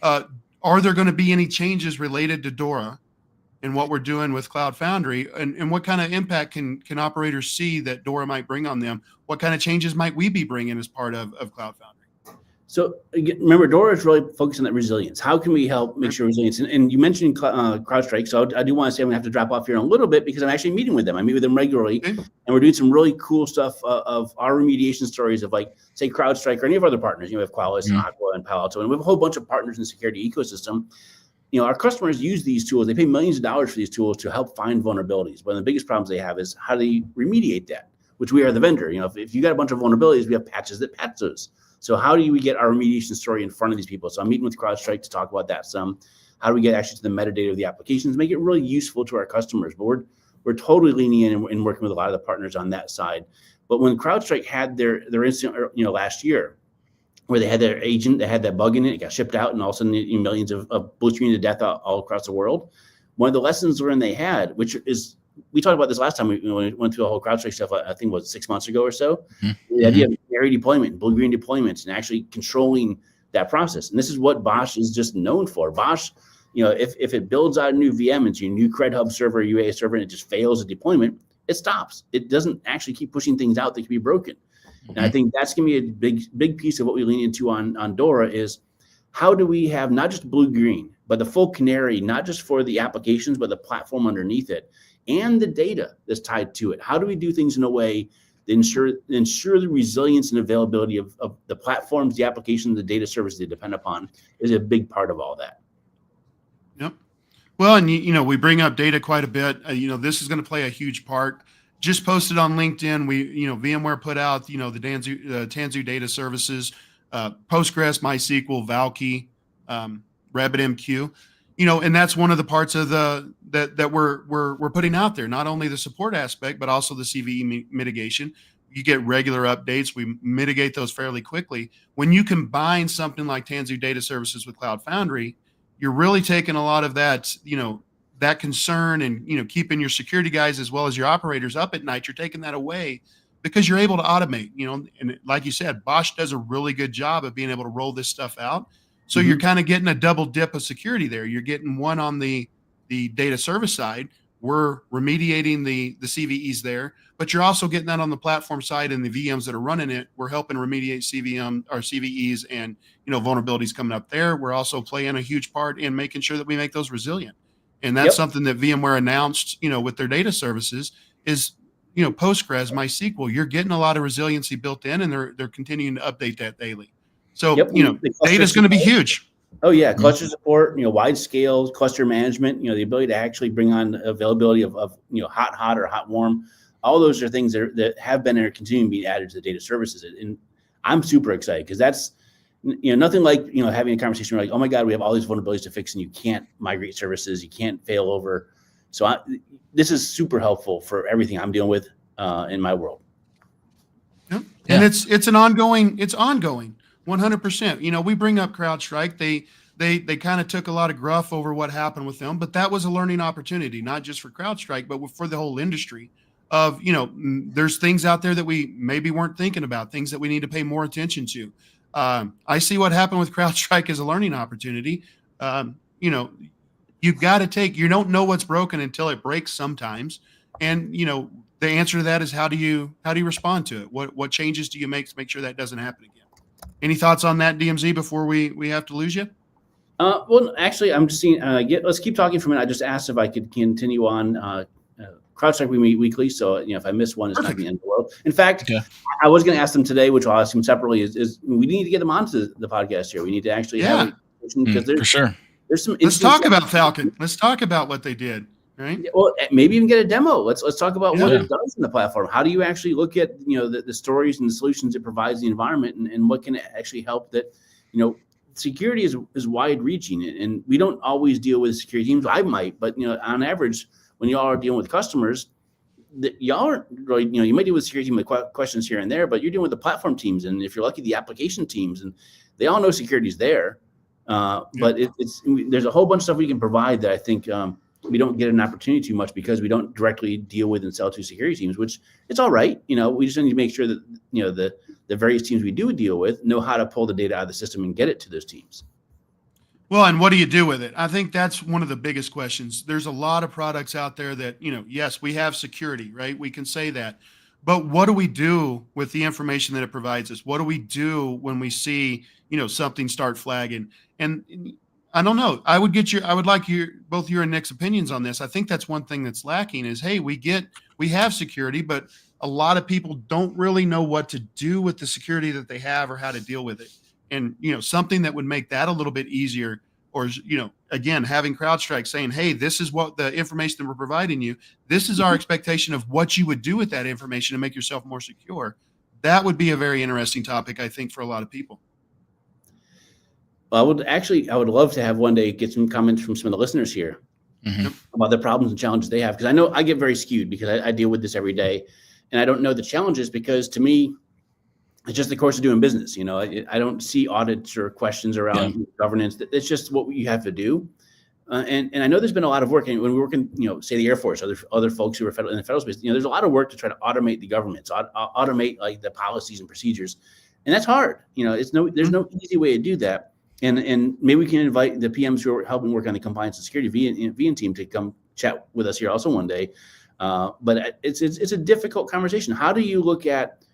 Are there going to be any changes related to DORA and what we're doing with Cloud Foundry, and what kind of impact can operators see that DORA might bring on them? What kind of changes might we be bringing as part of Cloud Foundry? So remember, DORA is really focused on that resilience. How can we help make sure resilience? And you mentioned CrowdStrike, so I do want to say I'm gonna have to drop off here in a little bit because I'm actually meeting with them. I meet with them regularly, and we're doing some really cool stuff of our remediation stories of, like, say, CrowdStrike or any of our other partners. We have Qualys and Aqua and Palo Alto, and we have a whole bunch of partners in the security ecosystem. Our customers use these tools. They pay millions of dollars for these tools to help find vulnerabilities. One of the biggest problems they have is how do they remediate that, which we are the vendor. If you got a bunch of vulnerabilities, we have patches that patch those. So how do we get our remediation story in front of these people? So I'm meeting with CrowdStrike to talk about that some. How do we get actually to the metadata of the applications, make it really useful to our customers? But we're totally leaning in and working with a lot of the partners on that side. But when CrowdStrike had their incident, last year, where they had their agent that had that bug in it, it got shipped out, and all of a sudden millions of blue screen to death all across the world. One of the lessons learned they had, which is, we talked about this last time we went through the whole CrowdStrike stuff, I think it was 6 months ago or so. Mm-hmm. The idea of canary deployment, blue-green deployments, and actually controlling that process. And this is what Bosch is just known for. Bosch, if it builds out a new VM into a new Cred Hub server, UA server, and it just fails a deployment, it stops. It doesn't actually keep pushing things out that can be broken. Mm-hmm. And I think that's going to be a big piece of what we lean into on DORA is, how do we have not just blue-green, but the full canary, not just for the applications, but the platform underneath it, and the data that's tied to it. How do we do things in a way that ensure the resilience and availability of the platforms, the applications, the data services they depend upon is a big part of all that. Yep. Well, and we bring up data quite a bit. This is going to play a huge part. Just posted on LinkedIn, VMware put out, the Tanzu data services, Postgres, MySQL, Valkey, RabbitMQ. And that's one of the parts of that we're putting out there. Not only the support aspect, but also the CVE mitigation. You get regular updates. We mitigate those fairly quickly. When you combine something like Tanzu Data Services with Cloud Foundry, you're really taking a lot of that, that concern and, keeping your security guys as well as your operators up at night. You're taking that away because you're able to automate, and like you said, Bosch does a really good job of being able to roll this stuff out. So you're kind of getting a double dip of security there. You're getting one on the data service side we're remediating the CVEs there, but you're also getting that on the platform side, and the VMs that are running it. We're helping remediate CVM or CVEs and, vulnerabilities coming up there. We're also playing a huge part in making sure that we make those resilient. And that's something that VMware announced, with their data services is, Postgres, MySQL, you're getting a lot of resiliency built in, and they're continuing to update that daily. So, data is going to be huge. Oh yeah, cluster support, wide scale cluster management, the ability to actually bring on availability of hot or hot warm. All those are things that have been and are continuing to be added to the data services. And I'm super excited because that's, nothing like, having a conversation where like, oh my God, we have all these vulnerabilities to fix and you can't migrate services, you can't fail over. So this is super helpful for everything I'm dealing with in my world. Yeah. And it's ongoing. 100%. We bring up CrowdStrike. They kind of took a lot of gruff over what happened with them, but that was a learning opportunity, not just for CrowdStrike, but for the whole industry of, there's things out there that we maybe weren't thinking about, things that we need to pay more attention to. I see what happened with CrowdStrike as a learning opportunity. You've got to you don't know what's broken until it breaks sometimes. And, the answer to that is how do you respond to it? What changes do you make to make sure that doesn't happen again? Any thoughts on that, DMZ, before we have to lose you? Well, actually, I'm just seeing. Let's keep talking for a minute. I just asked if I could continue on. CrowdStrike, we meet weekly, so if I miss one, it's not the end of the world. In fact, I was going to ask them today, which I'll ask them separately. Is we need to get them onto the podcast here. We need to actually have because for sure. There's some. Let's talk about Falcon. Let's talk about what they did. Right. Well, maybe even get a demo. Let's talk about what it does in the platform. How do you actually look at the stories and the solutions it provides the environment, and what can actually help that security is wide reaching, and we don't always deal with security teams. I might, but on average, when y'all are dealing with customers, y'all aren't really, you might deal with security team with questions here and there, but you're dealing with the platform teams, and if you're lucky, the application teams, and they all know security is there. But there's a whole bunch of stuff we can provide that I think. We don't get an opportunity too much because we don't directly deal with and sell to security teams, which it's all right. We just need to make sure that, the various teams we do deal with know how to pull the data out of the system and get it to those teams. Well, and what do you do with it? I think that's one of the biggest questions. There's a lot of products out there that, yes, we have security, right? We can say that, but what do we do with the information that it provides us? What do we do when we see, something start flagging? And I don't know. I would like both your and Nick's opinions on this. I think that's one thing that's lacking is, hey, we have security, but a lot of people don't really know what to do with the security that they have or how to deal with it. And, something that would make that a little bit easier, or, again, having CrowdStrike saying, hey, this is what the information that we're providing you. This is our expectation of what you would do with that information to make yourself more secure. That would be a very interesting topic, I think, for a lot of people. I would love to have one day get some comments from some of the listeners here about the problems and challenges they have. Because I know I get very skewed because I deal with this every day, and I don't know the challenges because to me, it's just the course of doing business. I don't see audits or questions around governance. It's just what you have to do. And I know there's been a lot of work. And when we work in, say the Air Force, other folks who are in the federal space, there's a lot of work to try to automate the government, so automate like the policies and procedures, and that's hard. There's no easy way to do that. And maybe we can invite the PMs who are helping work on the compliance and security VN team to come chat with us here also one day. But it's a difficult conversation. How do you look at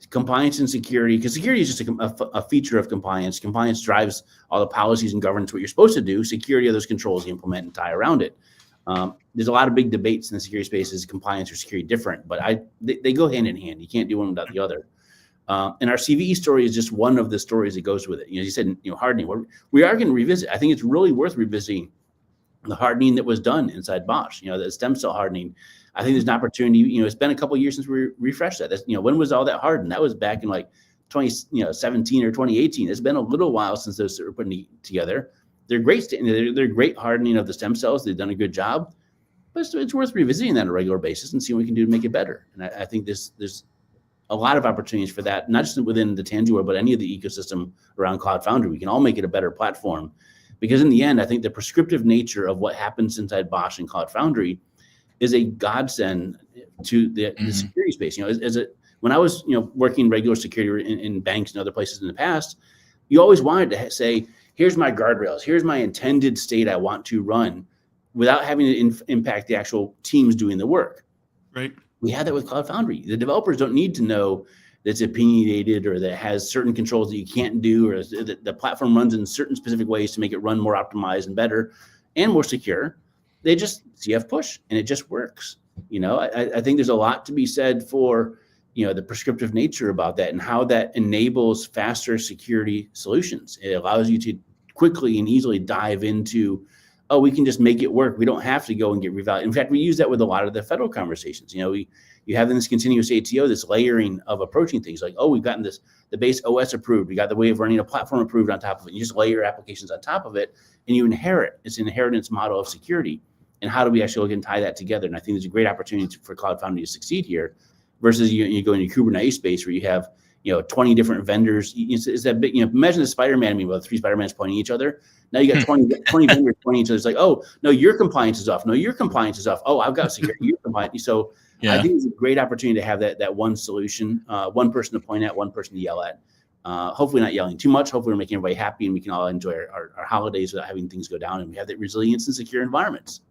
compliance and security? Because security is just a feature of compliance. Compliance drives all the policies and governance, what you're supposed to do. Security are those controls you implement and tie around it. There's a lot of big debates in the security space. Is compliance or security different? But they go hand in hand. You can't do one without the other. And our CVE story is just one of the stories that goes with it. You said, hardening. We are going to revisit. I think it's really worth revisiting the hardening that was done inside Bosch. The stem cell hardening. I think there's an opportunity. It's been a couple of years since we refreshed that. When was all that hardened? That was back in like 2017 or 2018. It's been a little while since those were put together. They're great. They're great hardening of the stem cells. They've done a good job. But it's worth revisiting that on a regular basis and see what we can do to make it better. And I think there's a lot of opportunities for that, not just within the Tangier, but any of the ecosystem around Cloud Foundry. We can all make it a better platform because in the end, I think the prescriptive nature of what happens inside Bosch and Cloud Foundry is a godsend to the security space. When I was, working regular security in banks and other places in the past, you always wanted to say, here's my guardrails, here's my intended state I want to run. without having to impact the actual teams doing the work. Right. We have that with Cloud Foundry. The developers don't need to know that it's opinionated or that it has certain controls that you can't do, or that the platform runs in certain specific ways to make it run more optimized and better and more secure. They just CF push and it just works. I think there's a lot to be said for, the prescriptive nature about that and how that enables faster security solutions. It allows you to quickly and easily dive into, we can just make it work. We don't have to go and get revalued. In fact, we use that with a lot of the federal conversations. You have in this continuous ATO, this layering of approaching things like, we've gotten the base OS approved. We got the way of running a platform approved on top of it. You just layer applications on top of it and you inherit. It's an inheritance model of security. And how do we actually look and tie that together? And I think there's a great opportunity for Cloud Foundry to succeed here versus you go into Kubernetes space where you have, 20 different vendors. It's that big, imagine the Spider-Man meme with 3 Spider-Mans pointing at each other. Now you got 20 vendors pointing at each other. It's like, no, your compliance is off. No, your compliance is off. I've got security. You're compliant. So yeah. I think it's a great opportunity to have that one solution, one person to point at, one person to yell at. Hopefully not yelling too much. Hopefully we're making everybody happy and we can all enjoy our holidays without having things go down, and we have that resilience and secure environments.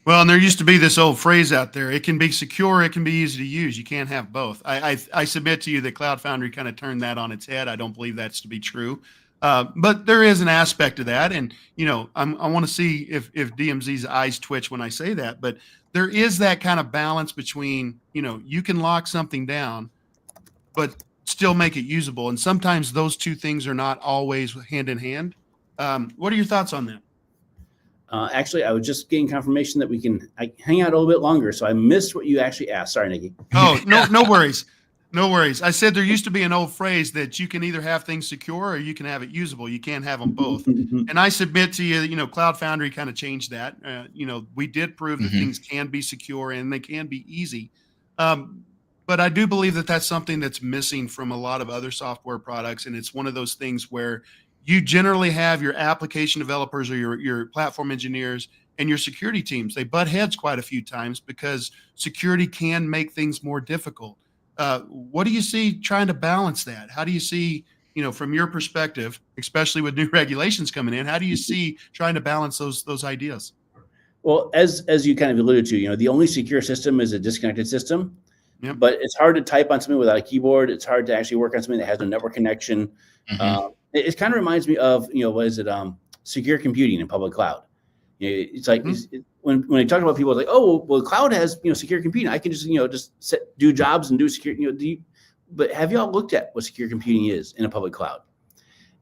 Well, and there used to be this old phrase out there: it can be secure, it can be easy to use. You can't have both. I submit to you that Cloud Foundry kind of turned that on its head. I don't believe that's to be true. But there is an aspect of that. And, I want to see if DMZ's eyes twitch when I say that, but there is that kind of balance between, you can lock something down, but still make it usable. And sometimes those two things are not always hand in hand. What are your thoughts on that? Actually, I was just getting confirmation that we can hang out a little bit longer. So I missed what you actually asked. Sorry, Nikki. Oh, no worries. No worries. I said there used to be an old phrase that you can either have things secure or you can have it usable. You can't have them both. And I submit to you, Cloud Foundry kind of changed that. We did prove that things can be secure and they can be easy. But I do believe that that's something that's missing from a lot of other software products. And it's one of those things where you generally have your application developers or your platform engineers and your security teams. They butt heads quite a few times because security can make things more difficult. What do you see trying to balance that? How do you see, from your perspective, especially with new regulations coming in, how do you see trying to balance those ideas? Well, as you kind of alluded to, the only secure system is a disconnected system. Yep. But it's hard to type on something without a keyboard. It's hard to actually work on something that has no network connection. It kind of reminds me of, secure computing in public cloud. It's like when I talk about people, it's like, well, cloud has, secure computing. I can just, do jobs and do security, but have y'all looked at what secure computing is in a public cloud?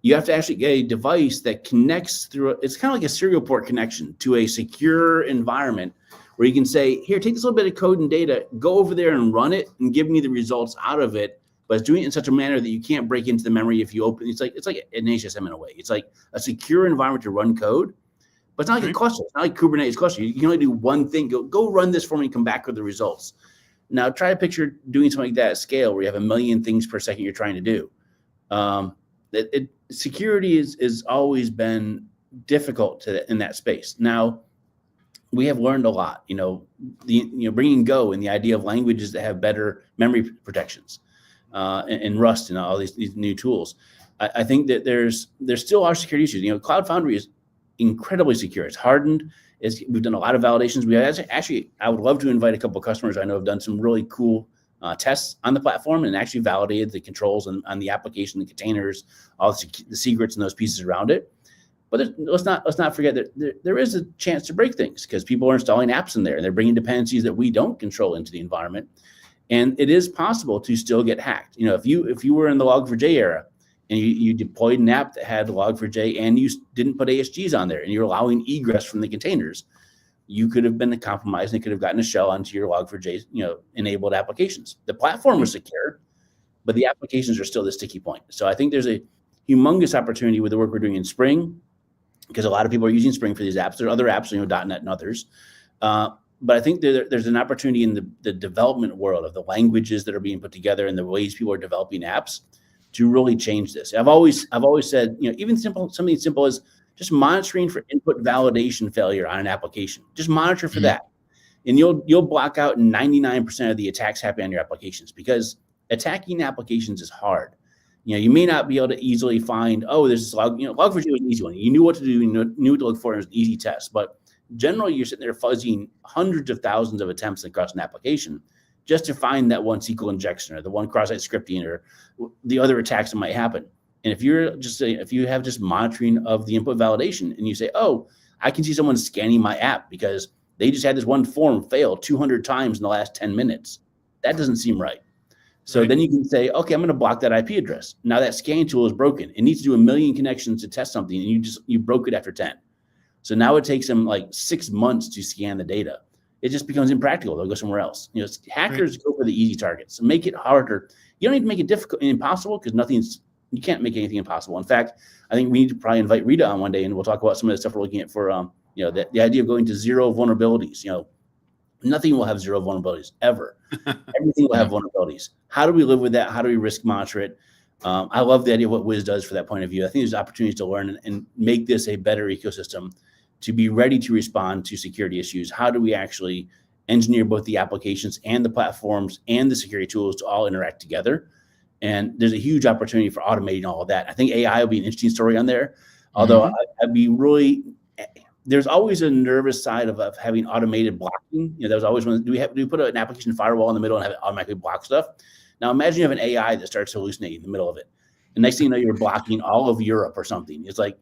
You have to actually get a device that connects through, it's kind of like a serial port connection to a secure environment where you can say, here, take this little bit of code and data, go over there and run it and give me the results out of it. But it's doing it in such a manner that you can't break into the memory if you open. It's like an HSM in a way. It's like a secure environment to run code, but it's not like a cluster. It's not like Kubernetes cluster. You can only do one thing. Go run this for me and come back with the results. Now try to picture doing something like that at scale where you have 1 million things per second you're trying to do. Security is always been difficult in that space. Now we have learned a lot. Bringing Go and the idea of languages that have better memory protections. And Rust and all these new tools. I think that there's still are security issues. Cloud Foundry is incredibly secure. It's hardened. We've done a lot of validations. I would love to invite a couple of customers I know have done some really cool tests on the platform and actually validated the controls on the application, the containers, all the secrets and those pieces around it. But let's not forget that there is a chance to break things because people are installing apps in there and they're bringing dependencies that we don't control into the environment. And it is possible to still get hacked. If you were in the Log4j era and you deployed an app that had Log4j and you didn't put ASGs on there and you're allowing egress from the containers, you could have been compromised and could have gotten a shell onto your Log4j enabled applications. The platform was secure, but the applications are still the sticky point. So I think there's a humongous opportunity with the work we're doing in Spring because a lot of people are using Spring for these apps. There are other apps, .NET and others. But I think there's an opportunity in the development world of the languages that are being put together and the ways people are developing apps to really change this. I've always said, even something simple as just monitoring for input validation failure on an application. Just monitor for that. And you'll block out 99% of the attacks happening on your applications because attacking applications is hard. You may not be able to easily find, there's this Log4j was an easy one. You knew what to do, you knew what to look for, and it was an easy test. But Generally, you're sitting there fuzzying hundreds of thousands of attempts across an application just to find that one SQL injection or the one cross-site scripting or the other attacks that might happen. And if you have just monitoring of the input validation and you say, oh, I can see someone scanning my app because they just had this one form fail 200 times in the last 10 minutes. That doesn't seem right. So then you can say, okay, I'm going to block that IP address. Now that scanning tool is broken. It needs to do 1 million connections to test something, and you broke it after 10. So now it takes them like 6 months to scan the data. It just becomes impractical. They'll go somewhere else. Hackers go for the easy targets. So make it harder. You don't need to make it difficult and impossible because you can't make anything impossible. In fact, I think we need to probably invite Rita on one day, and we'll talk about some of the stuff we're looking at for the idea of going to zero vulnerabilities. Nothing will have zero vulnerabilities ever. Everything will have vulnerabilities. How do we live with that? How do we risk monitor it? I love the idea of what Wiz does for that point of view. I think there's opportunities to learn and make this a better ecosystem to be ready to respond to security issues. How do we actually engineer both the applications and the platforms and the security tools to all interact together? And there's a huge opportunity for automating all of that. I think AI will be an interesting story on there. Although I'd be really, there's always a nervous side of having automated blocking. There was always one, do we put an application firewall in the middle and have it automatically block stuff? Now imagine you have an AI that starts hallucinating in the middle of it. And next thing you know, you're blocking all of Europe or something. It's like,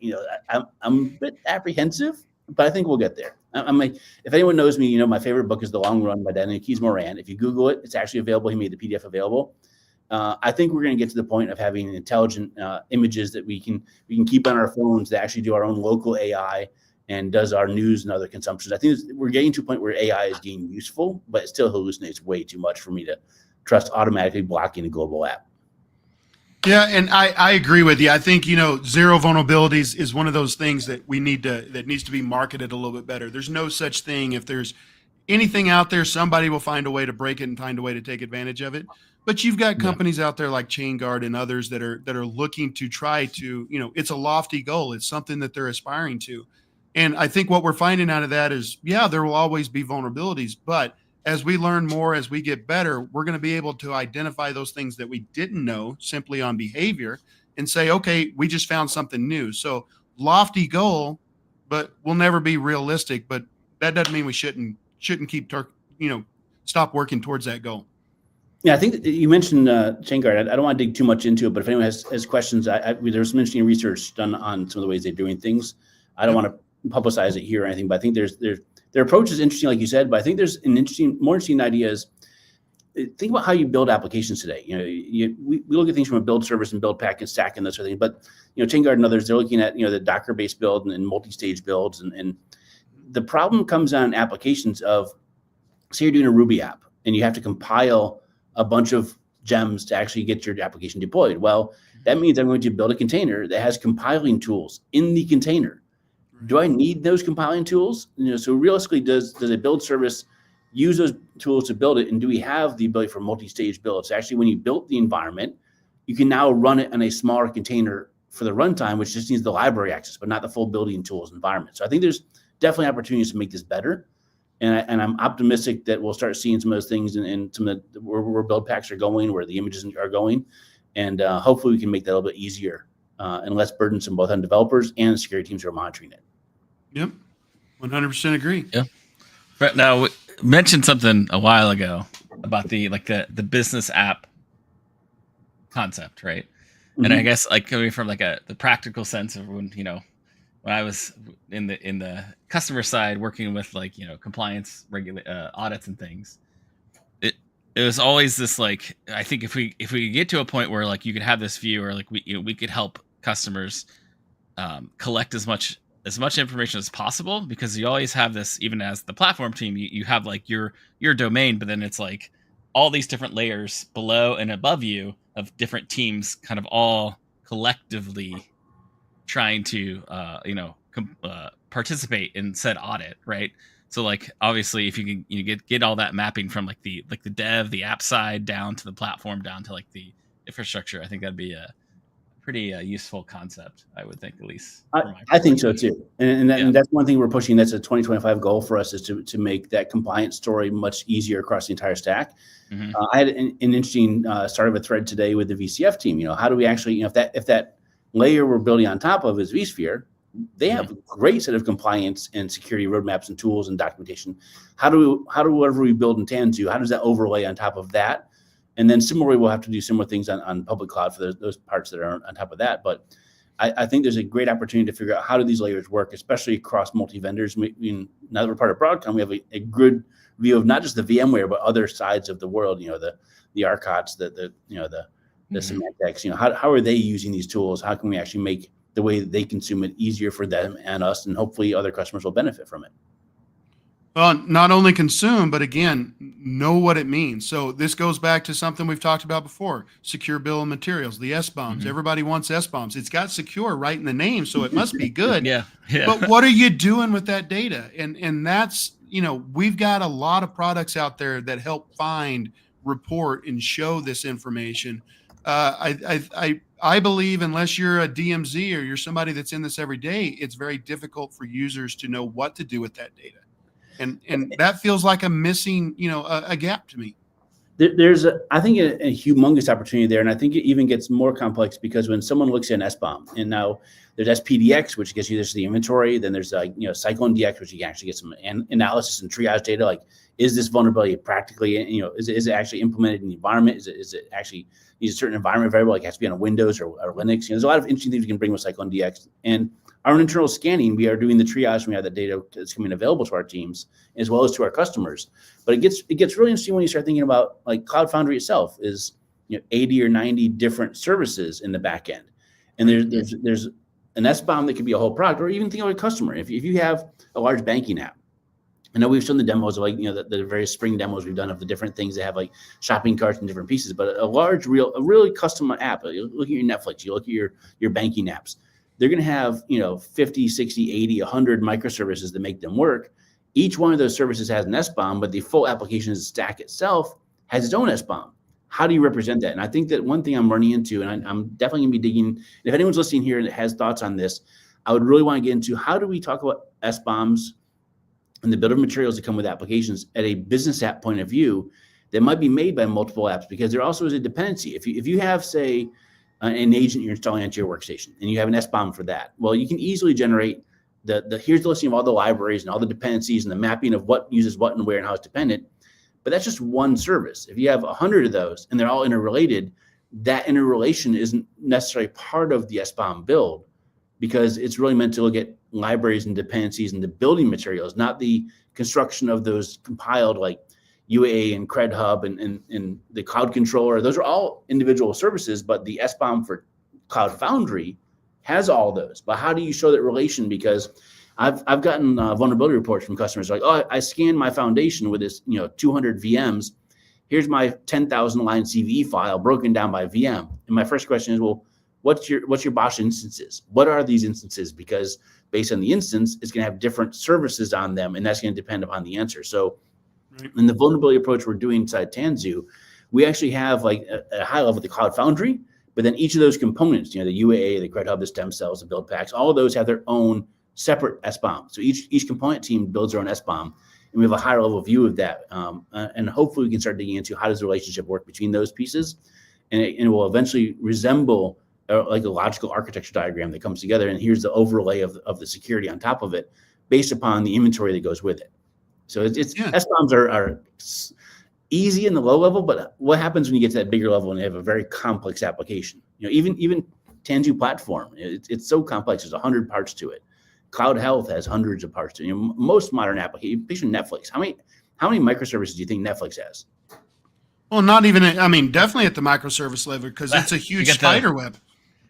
I'm a bit apprehensive, but I think we'll get there. If anyone knows me, my favorite book is The Long Run by Daniel Keys Moran. If you Google it, it's actually available. He made the PDF available. I think we're going to get to the point of having intelligent images that we can keep on our phones that actually do our own local AI and does our news and other consumptions. I think we're getting to a point where AI is getting useful, but it still hallucinates way too much for me to trust automatically blocking a global app. Yeah, and I agree with you. I think, zero vulnerabilities is one of those things that that needs to be marketed a little bit better. There's no such thing. If there's anything out there, somebody will find a way to break it and find a way to take advantage of it. But you've got companies out there like ChainGuard and others that are looking to try to, it's a lofty goal. It's something that they're aspiring to. And I think what we're finding out of that is, there will always be vulnerabilities, but as we learn more, as we get better, we're going to be able to identify those things that we didn't know simply on behavior and say, okay, we just found something new. So lofty goal, but we'll never be realistic. But that doesn't mean we shouldn't keep, stop working towards that goal. Yeah, I think you mentioned ChainGuard. I don't want to dig too much into it, but if anyone has questions, there's some interesting research done on some of the ways they're doing things. I don't want to publicize it here or anything, but I think their approach is interesting, like you said. But I think there's more interesting ideas. Think about how you build applications today. We look at things from a build service and build package stack and that sort of thing. But ChainGuard and others, they're looking at the Docker-based build and multi-stage builds, and the problem comes on applications of, say you're doing a Ruby app and you have to compile a bunch of gems to actually get your application deployed. Well, that means I'm going to build a container that has compiling tools in the container. Do I need those compiling tools? So realistically, does a build service use those tools to build it? And do we have the ability for multi-stage builds? Actually, when you built the environment, you can now run it on a smaller container for the runtime, which just needs the library access, but not the full building tools environment. So I think there's definitely opportunities to make this better. And I'm optimistic that we'll start seeing some of those things in some of where build packs are going, where the images are going. And hopefully we can make that a little bit easier and less burdensome both on developers and security teams who are monitoring it. Yep, 100% agree. Yeah. Right now, we mentioned something a while ago about the business app concept, right? Mm-hmm. And I guess coming from the practical sense of when I was in the customer side working with compliance audits and things, it was always this I think if we get to a point where you could have this view or we could help customers collect as much information as possible, because you always have this, even as the platform team, you have your domain, but then it's all these different layers below and above you of different teams kind of all collectively trying to participate in said audit, right? So obviously if you can get all that mapping from the dev, the app side down to the platform, down to the infrastructure, I think that'd be a pretty useful concept, I would think, at least. I think so too. And that's one thing we're pushing. That's a 2025 goal for us, is to make that compliance story much easier across the entire stack. Mm-hmm. I had an interesting start of a thread today with the VCF team. How do we actually, if that layer we're building on top of is vSphere, they have a great set of compliance and security roadmaps and tools and documentation. How do whatever we build in Tanzu, how does that overlay on top of that? And then similarly, we'll have to do similar things on public cloud for those parts that are on top of that. But I think there's a great opportunity to figure out how do these layers work, especially across multi-vendors. Now that we're part of Broadcom, we have a good view of not just the VMware, but other sides of the world, the Arcots, the Symantec, how are they using these tools? How can we actually make the way that they consume it easier for them and us, and hopefully other customers will benefit from it? Well, not only consume, but again, know what it means. So this goes back to something we've talked about before, secure bill of materials, the SBOMs. Everybody wants SBOMs. It's got secure right in the name, so it must be good. Yeah. But what are you doing with that data? And that's, we've got a lot of products out there that help find, report, and show this information. I believe unless you're a DMZ or you're somebody that's in this every day, it's very difficult for users to know what to do with that data. And that feels like a missing, a gap to me. There's, I think, a humongous opportunity there. And I think it even gets more complex because when someone looks at an SBOM, and now there's SPDX, which gets you this the inventory, then there's Cyclone DX, which you can actually get some analysis and triage data. Like, is this vulnerability practically, is it actually implemented in the environment? Is it actually use a certain environment variable, like it has to be on a Windows or Linux? There's a lot of interesting things you can bring with Cyclone DX. And our internal scanning, we are doing the triage when we have the data that's coming available to our teams as well as to our customers. But it gets really interesting when you start thinking about, like, Cloud Foundry itself is 80 or 90 different services in the back end. And there's an SBOM that could be a whole product, or even think of a customer. If you have a large banking app, I know we've shown the demos of the various spring demos we've done of the different things that have like shopping carts and different pieces, but a really custom app. You look at your Netflix, you look at your banking apps. They're going to have 50, 60, 80, 100 microservices that make them work. Each one of those services has an SBOM, but the full application stack itself has its own SBOM. How do you represent that? And I think that one thing I'm running into, and I'm definitely going to be digging, and if anyone's listening here that has thoughts on this, I would really want to get into how do we talk about SBOMs and the bill of materials that come with applications at a business app point of view that might be made by multiple apps, because there also is a dependency. If you have, say, an agent you're installing onto your workstation and you have an SBOM for that, well, you can easily generate here's the listing of all the libraries and all the dependencies and the mapping of what uses what and where and how it's dependent. But that's just one service. If you have 100 of those and they're all interrelated, that interrelation isn't necessarily part of the SBOM build, because it's really meant to look at libraries and dependencies and the building materials, not the construction of those compiled like UAA and Cred Hub and the Cloud Controller. Those are all individual services, but the SBOM for Cloud Foundry has all those. But how do you show that relation? Because I've gotten vulnerability reports from customers like, oh, I scanned my foundation with this 200 VMs. Here's my 10,000 line CVE file broken down by VM. And my first question is, well, what's your Bosch instances? What are these instances? Because based on the instance, it's going to have different services on them, and that's going to depend upon the answer. So in the vulnerability approach we're doing inside Tanzu, we actually have like a high level the Cloud Foundry, but then each of those components, the UAA, the Cred Hub, the stem cells, the build packs, all of those have their own separate SBOM. So each component team builds their own SBOM, and we have a higher level view of that. And hopefully we can start digging into how does the relationship work between those pieces, and it will eventually resemble like a logical architecture diagram that comes together. And here's the overlay of the security on top of it based upon the inventory that goes with it. So SBOMs are easy in the low level, but what happens when you get to that bigger level and you have a very complex application? Even Tanzu platform, it's so complex. There's 100 parts to it. Cloud Health has hundreds of parts to it. Most modern applications, picture Netflix. How many microservices do you think Netflix has? Well, not even. Definitely at the microservice level, because it's a huge spider web.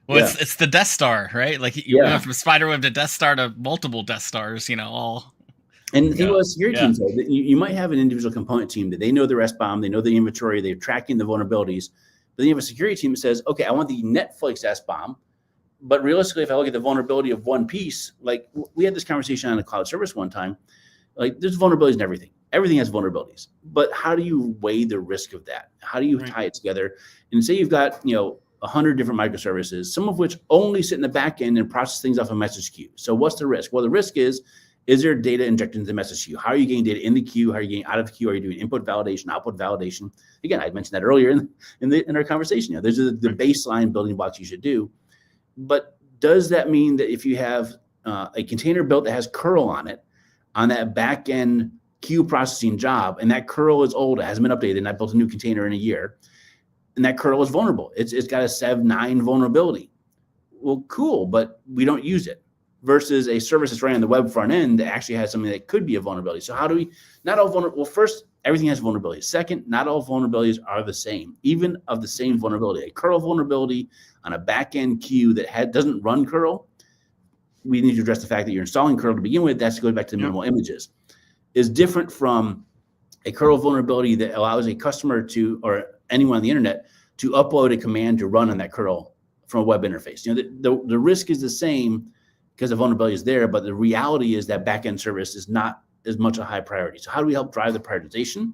Well, yeah. It's the Death Star, right? Like you went from spider web to Death Star to multiple Death Stars, all. And the thing about security teams, though, you might have an individual component team that they know their SBOM, they know the inventory, they're tracking the vulnerabilities. But then you have a security team that says, okay, I want the Netflix SBOM. But realistically, if I look at the vulnerability of one piece, like we had this conversation on a cloud service one time, like there's vulnerabilities in everything. Everything has vulnerabilities. But how do you weigh the risk of that? How do you tie it together? And say you've got, 100 different microservices, some of which only sit in the back end and process things off a message queue. So what's the risk? Well, the risk is there data injected into the message queue? How are you getting data in the queue? How are you getting out of the queue? Are you doing input validation, output validation? Again, I mentioned that earlier in our conversation. Those are the baseline building blocks you should do. But does that mean that if you have a container built that has curl on it on that back end queue processing job, and that curl is old, it hasn't been updated, and I built a new container in a year, and that curl is vulnerable. It's got a Sev9 vulnerability. Well, cool, but we don't use it. Versus a service that's running on the web front end that actually has something that could be a vulnerability. So how do we, not all vulnerable, well, first, everything has vulnerabilities. Second, not all vulnerabilities are the same, even of the same vulnerability. A curl vulnerability on a back-end queue that doesn't run curl, we need to address the fact that you're installing curl to begin with. That's going back to the minimal images. Is different from a curl vulnerability that allows a customer to, or anyone on the internet, to upload a command to run on that curl from a web interface. You know, the risk is the same because the vulnerability is there, but the reality is that backend service is not as much a high priority. So how do we help drive the prioritization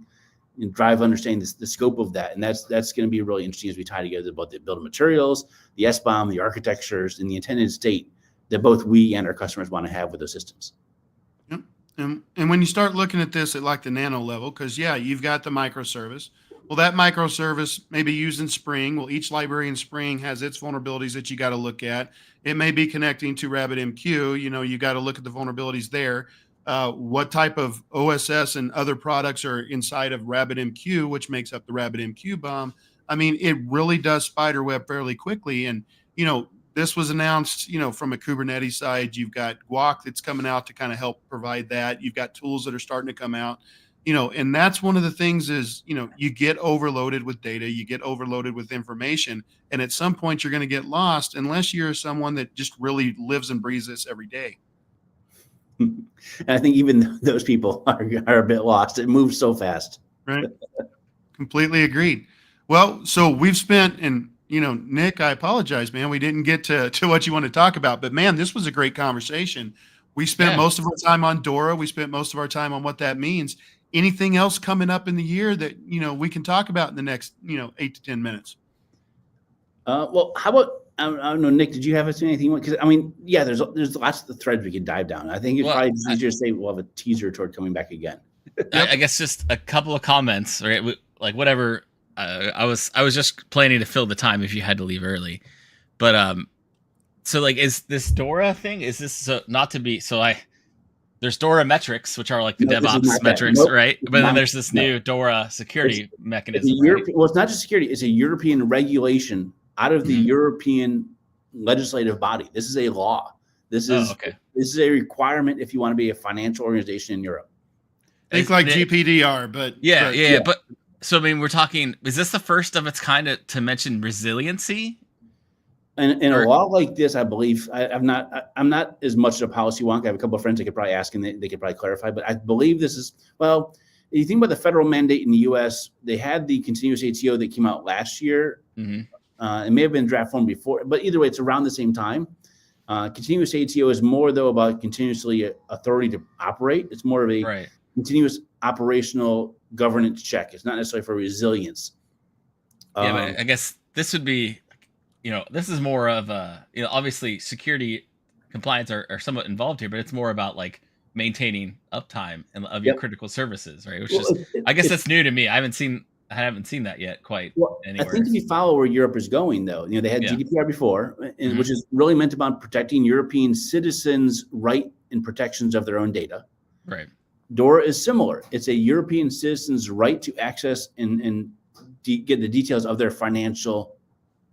and drive understanding the scope of that? And that's going to be really interesting as we tie together both the bill of materials, the SBOM, the architectures, and the intended state that both we and our customers want to have with those systems. Yep. And when you start looking at this at like the nano level, because you've got the microservice. Well, that microservice may be used in Spring. Well, each library in Spring has its vulnerabilities that you got to look at. It may be connecting to RabbitMQ. You know, you got to look at the vulnerabilities there. What type of OSS and other products are inside of RabbitMQ, which makes up the RabbitMQ bomb. I mean, it really does spider web fairly quickly. And, you know, this was announced, you know, from a Kubernetes side. You've got Guac that's coming out to kind of help provide that. You've got tools that are starting to come out. You know, and that's one of the things is, you know, you get overloaded with data, you get overloaded with information, and at some point you're going to get lost unless you're someone that just really lives and breathes this every day. And I think even those people are a bit lost. It moves so fast. Right. Completely agreed. Well, so we've spent, and, you know, Nick, I apologize, man. We didn't get to what you want to talk about, but man, this was a great conversation. We spent most of our time on DORA. We spent most of our time on what that means. Anything else coming up in the year that, you know, we can talk about in the next, you know, 8 to 10 minutes? Well, how about, I don't know, Nick, did you have anything? Because I mean, yeah, there's lots of the threads we could dive down. I think it's probably easier to say we'll have a teaser toward coming back again. I guess just a couple of comments, right? Like whatever. I was just planning to fill the time if you had to leave early, but so like, is this DORA thing? Is this not to be? So there's DORA metrics, which are like the DevOps metrics, right? But then there's this new DORA security mechanism. Well, it's not just security; it's a European regulation out of the European legislative body. This is a law. This is this is a requirement if you want to be a financial organization in Europe. Think like GPDR, but yeah. But so I mean, we're talking. Is this the first of its kind to mention resiliency? And a law like this, I believe, I'm not as much of a policy wonk. I have a couple of friends I could probably ask, and they could probably clarify. But I believe this is, well, if you think about the federal mandate in the U.S., they had the continuous ATO that came out last year. It may have been draft form before, but either way, it's around the same time. Continuous ATO is more, though, about continuously authority to operate. It's more of a continuous operational governance check. It's not necessarily for resilience. Yeah, but I guess this would be, you know, this is more of a, you know, obviously security compliance are somewhat involved here, but it's more about like maintaining uptime of your critical services, right? Which is, I guess that's new to me. I haven't seen that yet quite anywhere. I think if you follow where Europe is going, though, you know, they had GDPR before, which is really meant about protecting European citizens' right and protections of their own data. Right. DORA is similar. It's a European citizen's right to access and get the details of their financial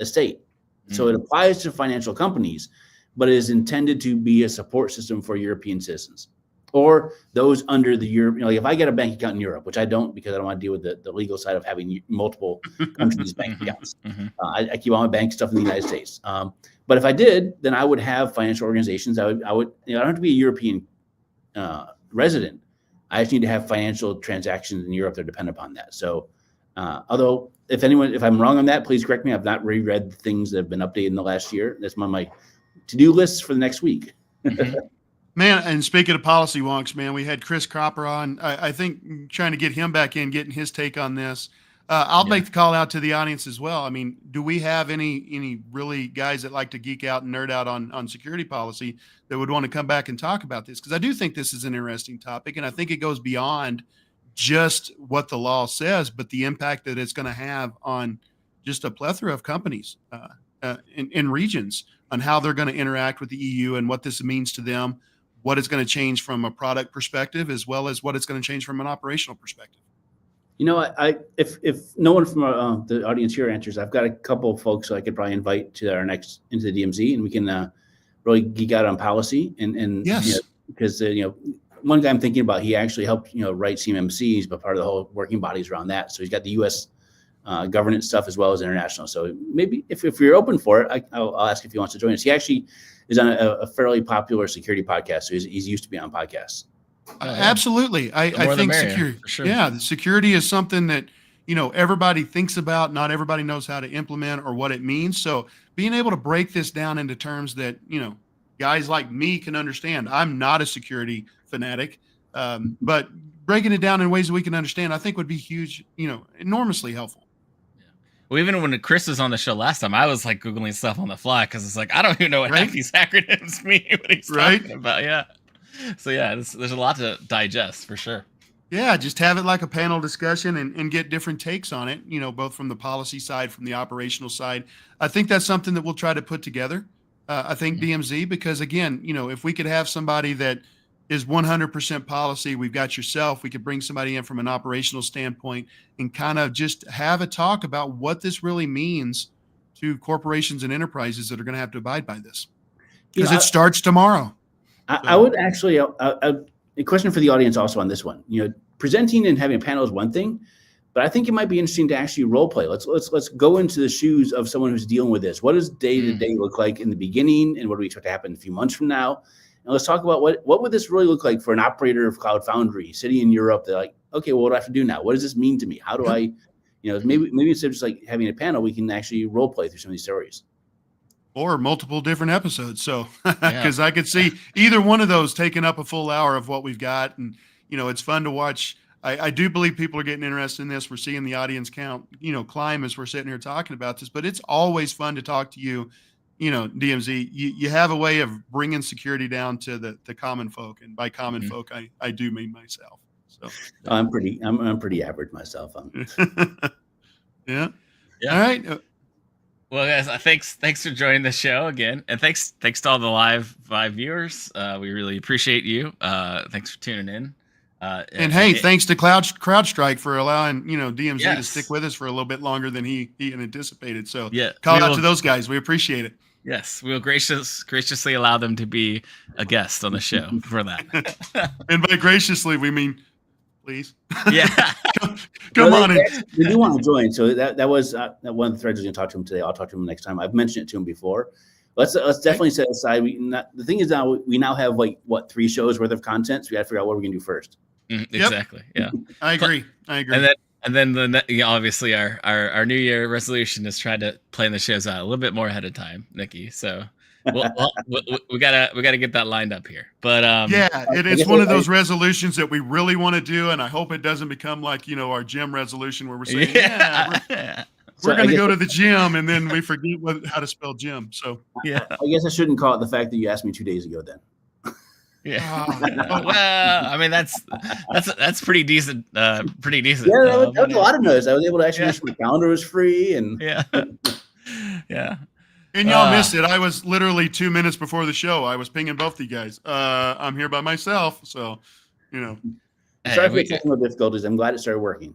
estate. So it applies to financial companies, but it is intended to be a support system for European citizens or those under the Europe. You know, like if I get a bank account in Europe, which I don't because I don't want to deal with the legal side of having multiple countries' bank accounts. I keep all my bank stuff in the United States. But if I did, then I would have financial organizations. I would. You know, I don't have to be a European resident. I just need to have financial transactions in Europe that depend upon that. So, although if I'm wrong on that, please correct me. I've not reread the things that have been updated in the last year. That's on my to-do list for the next week. Man, and speaking of policy wonks, man, we had Chris Cropper on. I think trying to get him back in, getting his take on this. I'll make the call out to the audience as well. I mean, do we have any really guys that like to geek out and nerd out on security policy that would want to come back and talk about this? Because I do think this is an interesting topic, and I think it goes beyond just what the law says, but the impact that it's going to have on just a plethora of companies in regions on how they're going to interact with the EU and what this means to them, what it's going to change from a product perspective, as well as what it's going to change from an operational perspective. If no one from the audience here answers, I've got a couple of folks I could probably invite to our next Into the DMZ, and we can really geek out on policy and yes, because one guy I'm thinking about, he actually helped write CMMCs, but part of the whole working bodies around that. So he's got the U.S. Governance stuff as well as international. So maybe if you're open for it, I'll ask if he wants to join us. He actually is on a fairly popular security podcast, so he's used to be on podcasts. Absolutely. I think security, sure. the security is something that, everybody thinks about. Not everybody knows how to implement or what it means. So being able to break this down into terms that, guys like me can understand. I'm not a security fanatic, but breaking it down in ways that we can understand, I think would be huge, enormously helpful. Well, even when Chris was on the show last time, I was like Googling stuff on the fly because it's like, I don't even know what half these acronyms mean, what he's talking about. Yeah. So there's a lot to digest for sure. Yeah, just have it like a panel discussion and get different takes on it, both from the policy side, from the operational side. I think that's something that we'll try to put together. I think DMZ, because again, if we could have somebody that is 100% policy, we've got yourself, we could bring somebody in from an operational standpoint and kind of just have a talk about what this really means to corporations and enterprises that are going to have to abide by this. Because it starts tomorrow. I would actually, a question for the audience also on this one. Presenting and having a panel is one thing, but I think it might be interesting to actually role play. Let's go into the shoes of someone who's dealing with this. What does day to day look like in the beginning, and what do we expect to happen a few months from now? And let's talk about what would this really look like for an operator of Cloud Foundry sitting in Europe. They're like, okay, well, what do I have to do now? What does this mean to me? How do I, maybe instead of just like having a panel, we can actually role play through some of these stories. Or multiple different episodes. So, because I could see either one of those taking up a full hour of what we've got. And, it's fun to watch. I do believe people are getting interested in this. We're seeing the audience count, climb as we're sitting here talking about this, but it's always fun to talk to you, DMZ. You have a way of bringing security down to the common folk. And by common folk, I do mean myself. So I'm pretty average myself. Yeah. All right. Well, guys, thanks for joining the show again, and thanks to all the live viewers. We really appreciate you. Thanks for tuning in. And hey, thanks to CrowdStrike for allowing DMZ to stick with us for a little bit longer than he had anticipated. So call out to those guys. We appreciate it. Yes, we'll graciously allow them to be a guest on the show for that. And by graciously, we mean please. Yeah. Come on in. They do want to join. So that was one of the threads I was going to talk to him today. I'll talk to him next time. I've mentioned it to him before. Let's definitely set aside. The thing is now we now have 3 shows worth of content. So we got to figure out what we're going to do first. Exactly. Yeah. I agree. And then obviously our New Year resolution is try to plan the shows out a little bit more ahead of time, Nikki. So we gotta get that lined up here. But it's one of those resolutions that we really want to do, and I hope it doesn't become like our gym resolution where we're saying we're going to go to the gym and then we forget how to spell gym. So I guess I shouldn't call it the fact that you asked me 2 days ago then. Yeah. Well, I mean that's pretty decent. Pretty decent. Yeah, that was a lot of notice. I was able to actually make sure my calendar was free and yeah. And y'all missed it. I was literally 2 minutes before the show. I was pinging both of you guys. I'm here by myself, so Sorry for the technical difficulties. I'm glad it started working.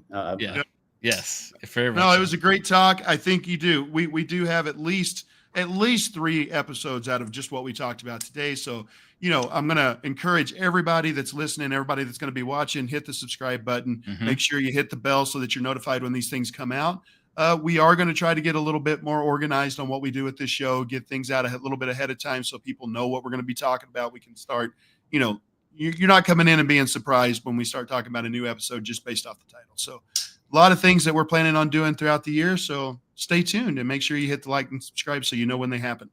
Yes. No, it was a great talk. I think you do. We do have at least 3 episodes out of just what we talked about today. So, I'm going to encourage everybody that's listening, everybody that's going to be watching, hit the subscribe button. Make sure you hit the bell so that you're notified when these things come out. We are going to try to get a little bit more organized on what we do with this show, get things out a little bit ahead of time so people know what we're going to be talking about. We can start, you're not coming in and being surprised when we start talking about a new episode just based off the title. So a lot of things that we're planning on doing throughout the year. So stay tuned and make sure you hit the like and subscribe so you know when they happen.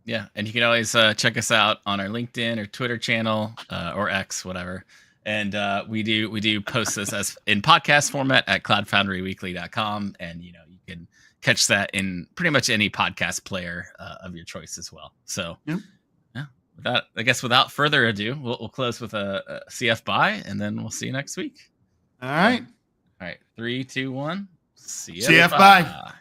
Yeah. And you can always check us out on our LinkedIn or Twitter channel or X, whatever. And we do post this as in podcast format at cloudfoundryweekly.com. And, you can catch that in pretty much any podcast player of your choice as well. So, without further ado, we'll close with a CF bye, and then we'll see you next week. All right. 3, 2, 1. CF bye.